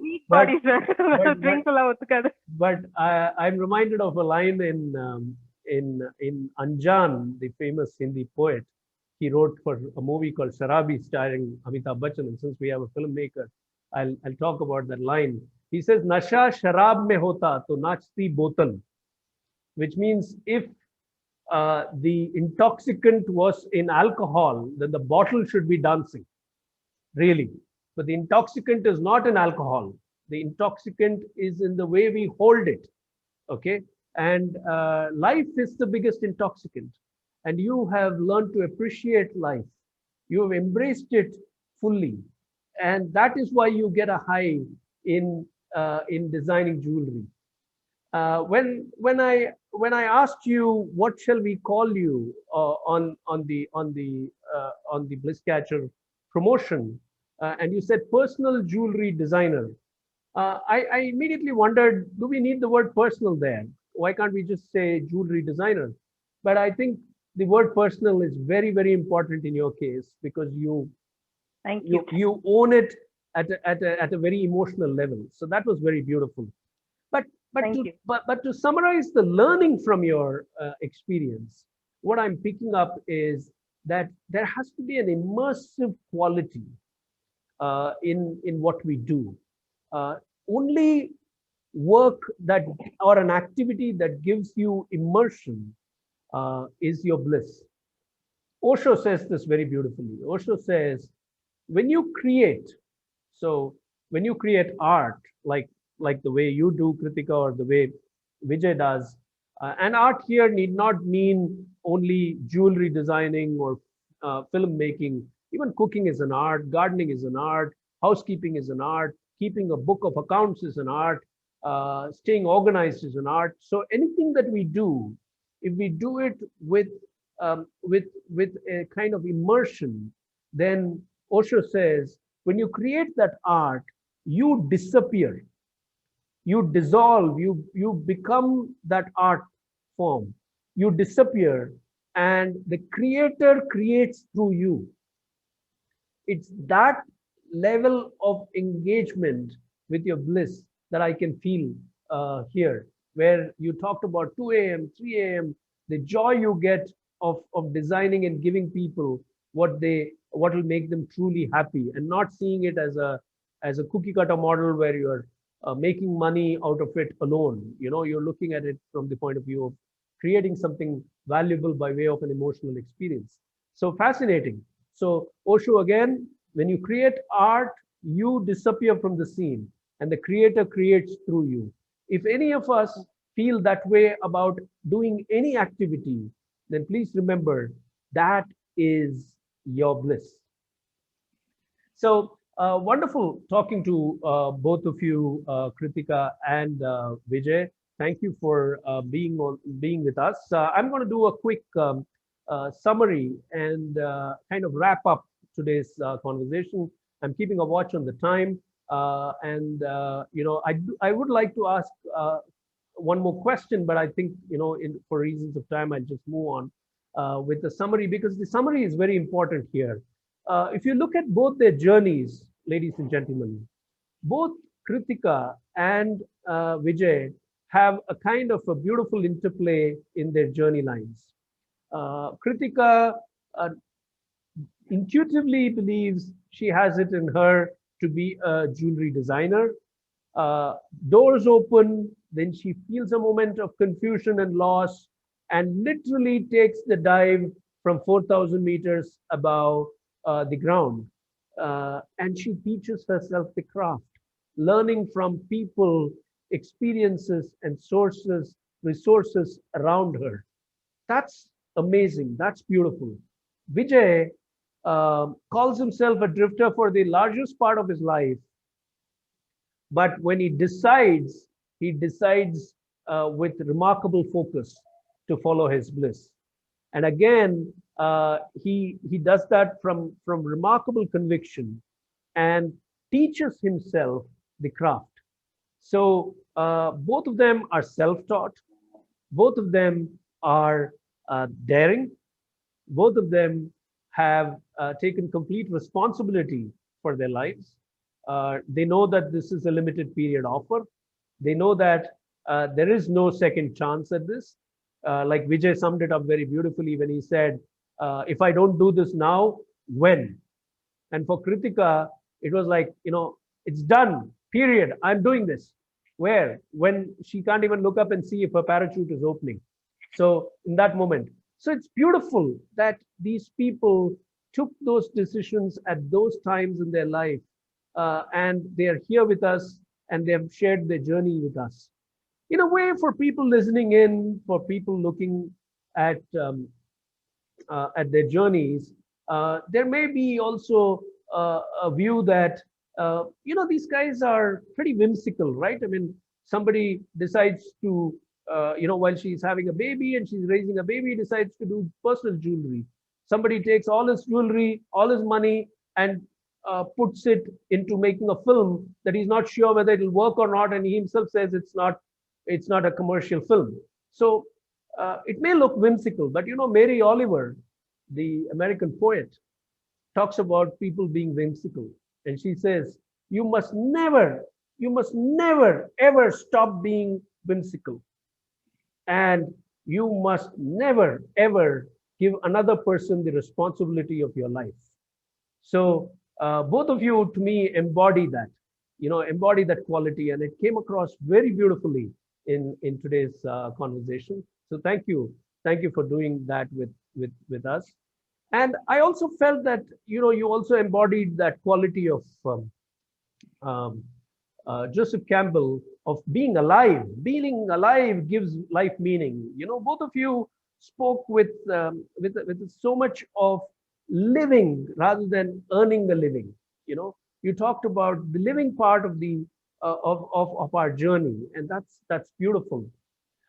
But I'm reminded of a line in Anjan, the famous Hindi poet. He wrote for a movie called Sharabi starring Amitabh Bachchan. And since we have a filmmaker, I'll talk about that line. He says, "Nasha sharab mein hota to nachti botal," which means if the intoxicant was in alcohol, then the bottle should be dancing, really. But the intoxicant is not in alcohol. The intoxicant is in the way we hold it, okay? And life is the biggest intoxicant. And you have learned to appreciate life. You have embraced it fully. And that is why you get a high in designing jewelry. When I asked you what shall we call you on the Bliss Catcher promotion, and you said personal jewelry designer, I immediately wondered, do we need the word personal there? Why can't we just say jewelry designer? But I think the word personal is very, very important in your case because you own it at a very emotional level. So that was very beautiful. But to summarize the learning from your experience, what I'm picking up is that there has to be an immersive quality in what we do. Only work that or an activity that gives you immersion is your bliss. Osho says this very beautifully. Osho says, when you create, so when you create art, like the way you do, Krithyka, or the way Vijay does, and art here need not mean only jewelry designing or filmmaking. Even cooking is an art, gardening is an art, housekeeping is an art, keeping a book of accounts is an art, staying organized is an art. So anything that we do, if we do it with a kind of immersion, then Osho says, when you create that art, you disappear, you dissolve, you become that art form, you disappear, and the creator creates through you. It's that level of engagement with your bliss that I can feel here, where you talked about 2 a.m., 3 a.m., the joy you get of designing and giving people what will make them truly happy, and not seeing it as a cookie cutter model where you're making money out of it alone. You're looking at it from the point of view of creating something valuable by way of an emotional experience. So fascinating. So Osho, again, when you create art, you disappear from the scene and the creator creates through you. If any of us feel that way about doing any activity, then please remember that is your bliss. So wonderful talking to both of you, Krithyka and Vijay. Thank you for being with us. I'm going to do a quick summary and kind of wrap up today's conversation. I'm keeping a watch on the time, and I would like to ask one more question, but I think for reasons of time, I'll just move on with the summary, because the summary is very important here. If you look at both their journeys, ladies and gentlemen, both Krithyka and Vijay have a kind of a beautiful interplay in their journey lines. Krithyka intuitively believes she has it in her to be a jewelry designer. Doors open, then she feels a moment of confusion and loss and literally takes the dive from 4,000 meters above the ground. And she teaches herself the craft, learning from people, experiences, and resources around her. That's amazing. That's beautiful. Vijay calls himself a drifter for the largest part of his life. But when he decides with remarkable focus to follow his bliss. And again, he does that from remarkable conviction and teaches himself the craft. So both of them are self-taught. Both of them are daring. Both of them have taken complete responsibility for their lives. They know that this is a limited period offer. They know that there is no second chance at this. Like Vijay summed it up very beautifully when he said, if I don't do this now, when? And for Krithyka, it was like, it's done, period. I'm doing this. Where? When she can't even look up and see if her parachute is opening. So in that moment. So it's beautiful that these people took those decisions at those times in their life. And they are here with us and they have shared their journey with us. In a way, for people listening in, for people looking at their journeys, there may be also a view that these guys are pretty whimsical, right? I mean, somebody decides to while she's having a baby and she's raising a baby, decides to do personal jewelry. Somebody takes all his jewelry, all his money, and puts it into making a film that he's not sure whether it'll work or not, and he himself says it's not a commercial film. So it may look whimsical, but Mary Oliver, the American poet, talks about people being whimsical, and she says, you must never ever stop being whimsical, and you must never ever give another person the responsibility of your life. So both of you, to me, embody that quality, and it came across very beautifully in today's conversation. So thank you for doing that with us. And I also felt that you also embodied that quality of Joseph Campbell, of being alive. Being alive gives life meaning. Both of you spoke with so much of living rather than earning the living. You talked about the living part of the of our journey, and that's beautiful.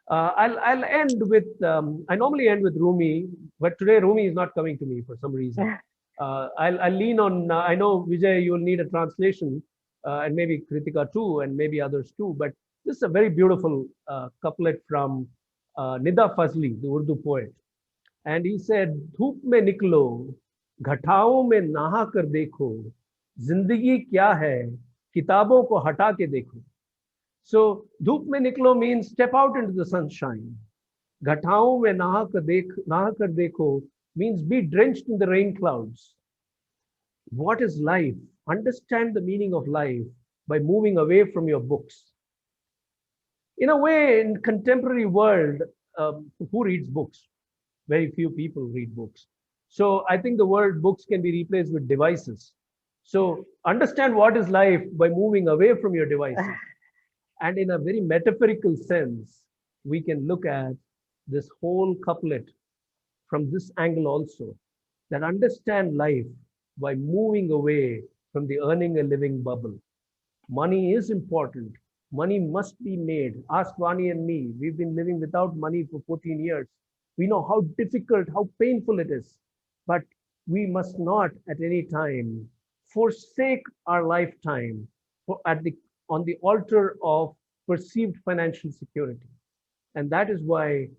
I'll end with I normally end with Rumi, but today Rumi is not coming to me for some reason. I'll lean on I know Vijay, you'll need a translation, and maybe Krithyka too, and maybe others too. But this is a very beautiful couplet from Nida Fazli, the Urdu poet, and he said, "धूप में निकलो, घटाओं में नहा कर देखो, जिंदगी क्या है, किताबों को हटा के देखो." So धूप में निकलो means step out into the sunshine. घटाओं में नहा कर देखो means be drenched in the rain clouds. What is life? Understand the meaning of life by moving away from your books. In a way, in contemporary world, who reads books? Very few people read books. So I think the word books can be replaced with devices. So understand what is life by moving away from your devices. And in a very metaphorical sense, we can look at this whole couplet from this angle also, that understand life by moving away from the earning a living bubble. Money is important. Money must be made. Ask Vani and me. We've been living without money for 14 years. We know how difficult, how painful it is. But we must not at any time forsake our lifetime on the altar of perceived financial security. And that is why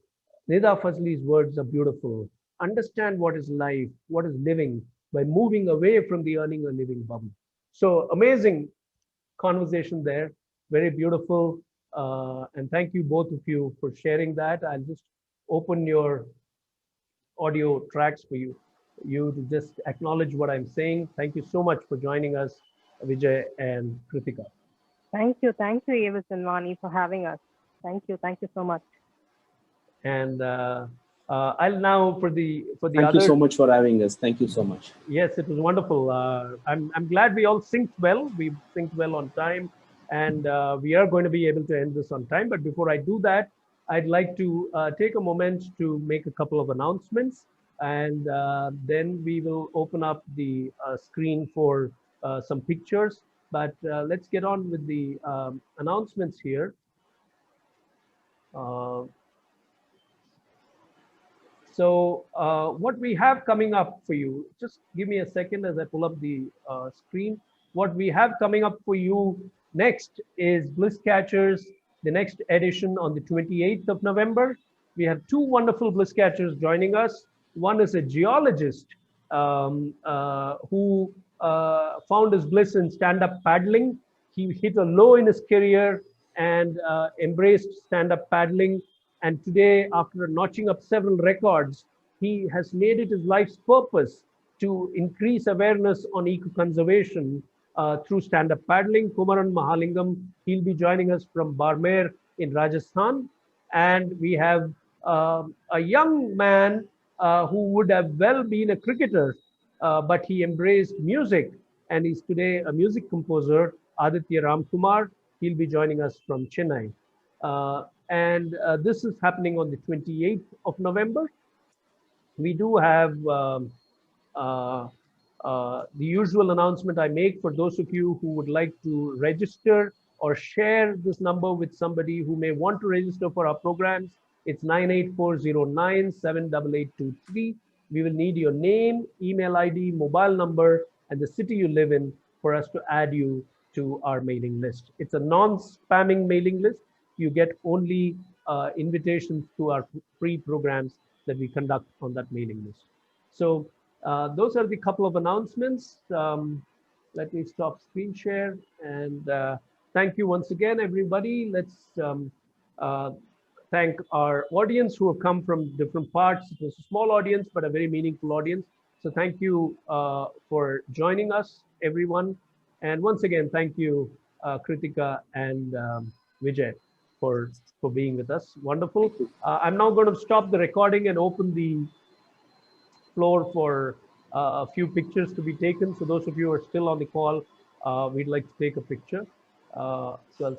Nida Fazli's words are beautiful. Understand what is life, what is living, by moving away from the earning a living bubble. So amazing conversation there, very beautiful. And thank you, both of you, for sharing that. I'll just open your audio tracks for you to just acknowledge what I'm saying. Thank you so much for joining us, Vijay and Krithyka. Thank you, AVIS and Vani, for having us. Thank you so much. And I'll now for the Thank you so much for having us. Thank you so much. Yes, it was wonderful. I'm glad we all synced well. We synced well on time, and we are going to be able to end this on time. But before I do that, I'd like to take a moment to make a couple of announcements, and then we will open up the screen for some pictures. But let's get on with the announcements here. So what we have coming up for you, just give me a second as I pull up the screen. What we have coming up for you next is Bliss Catchers, the next edition on the 28th of November. We have two wonderful Bliss Catchers joining us. One is a geologist who found his bliss in stand-up paddling. He hit a low in his career and embraced stand-up paddling. And today, after notching up several records, he has made it his life's purpose to increase awareness on eco-conservation through stand-up paddling. Kumaran Mahalingam, he'll be joining us from Barmer in Rajasthan. And we have a young man who would have well been a cricketer, but he embraced music and is today a music composer, Aditya Ramkumar. He'll be joining us from Chennai. And this is happening on the 28th of November. We do have the usual announcement I make for those of you who would like to register or share this number with somebody who may want to register for our programs. It's 98409-78823. We will need your name, email ID, mobile number, and the city you live in for us to add you to our mailing list. It's a non-spamming mailing list. You get only invitations to our free programs that we conduct on that mailing list. So those are the couple of announcements. Let me stop screen share and thank you once again, everybody. Let's thank our audience who have come from different parts. It was a small audience, but a very meaningful audience. So thank you for joining us, everyone. And once again, thank you, Krithyka and Vijay, for being with us. Wonderful. I'm now going to stop the recording and open the floor for a few pictures to be taken. So those of you who are still on the call, we'd like to take a picture. So I'll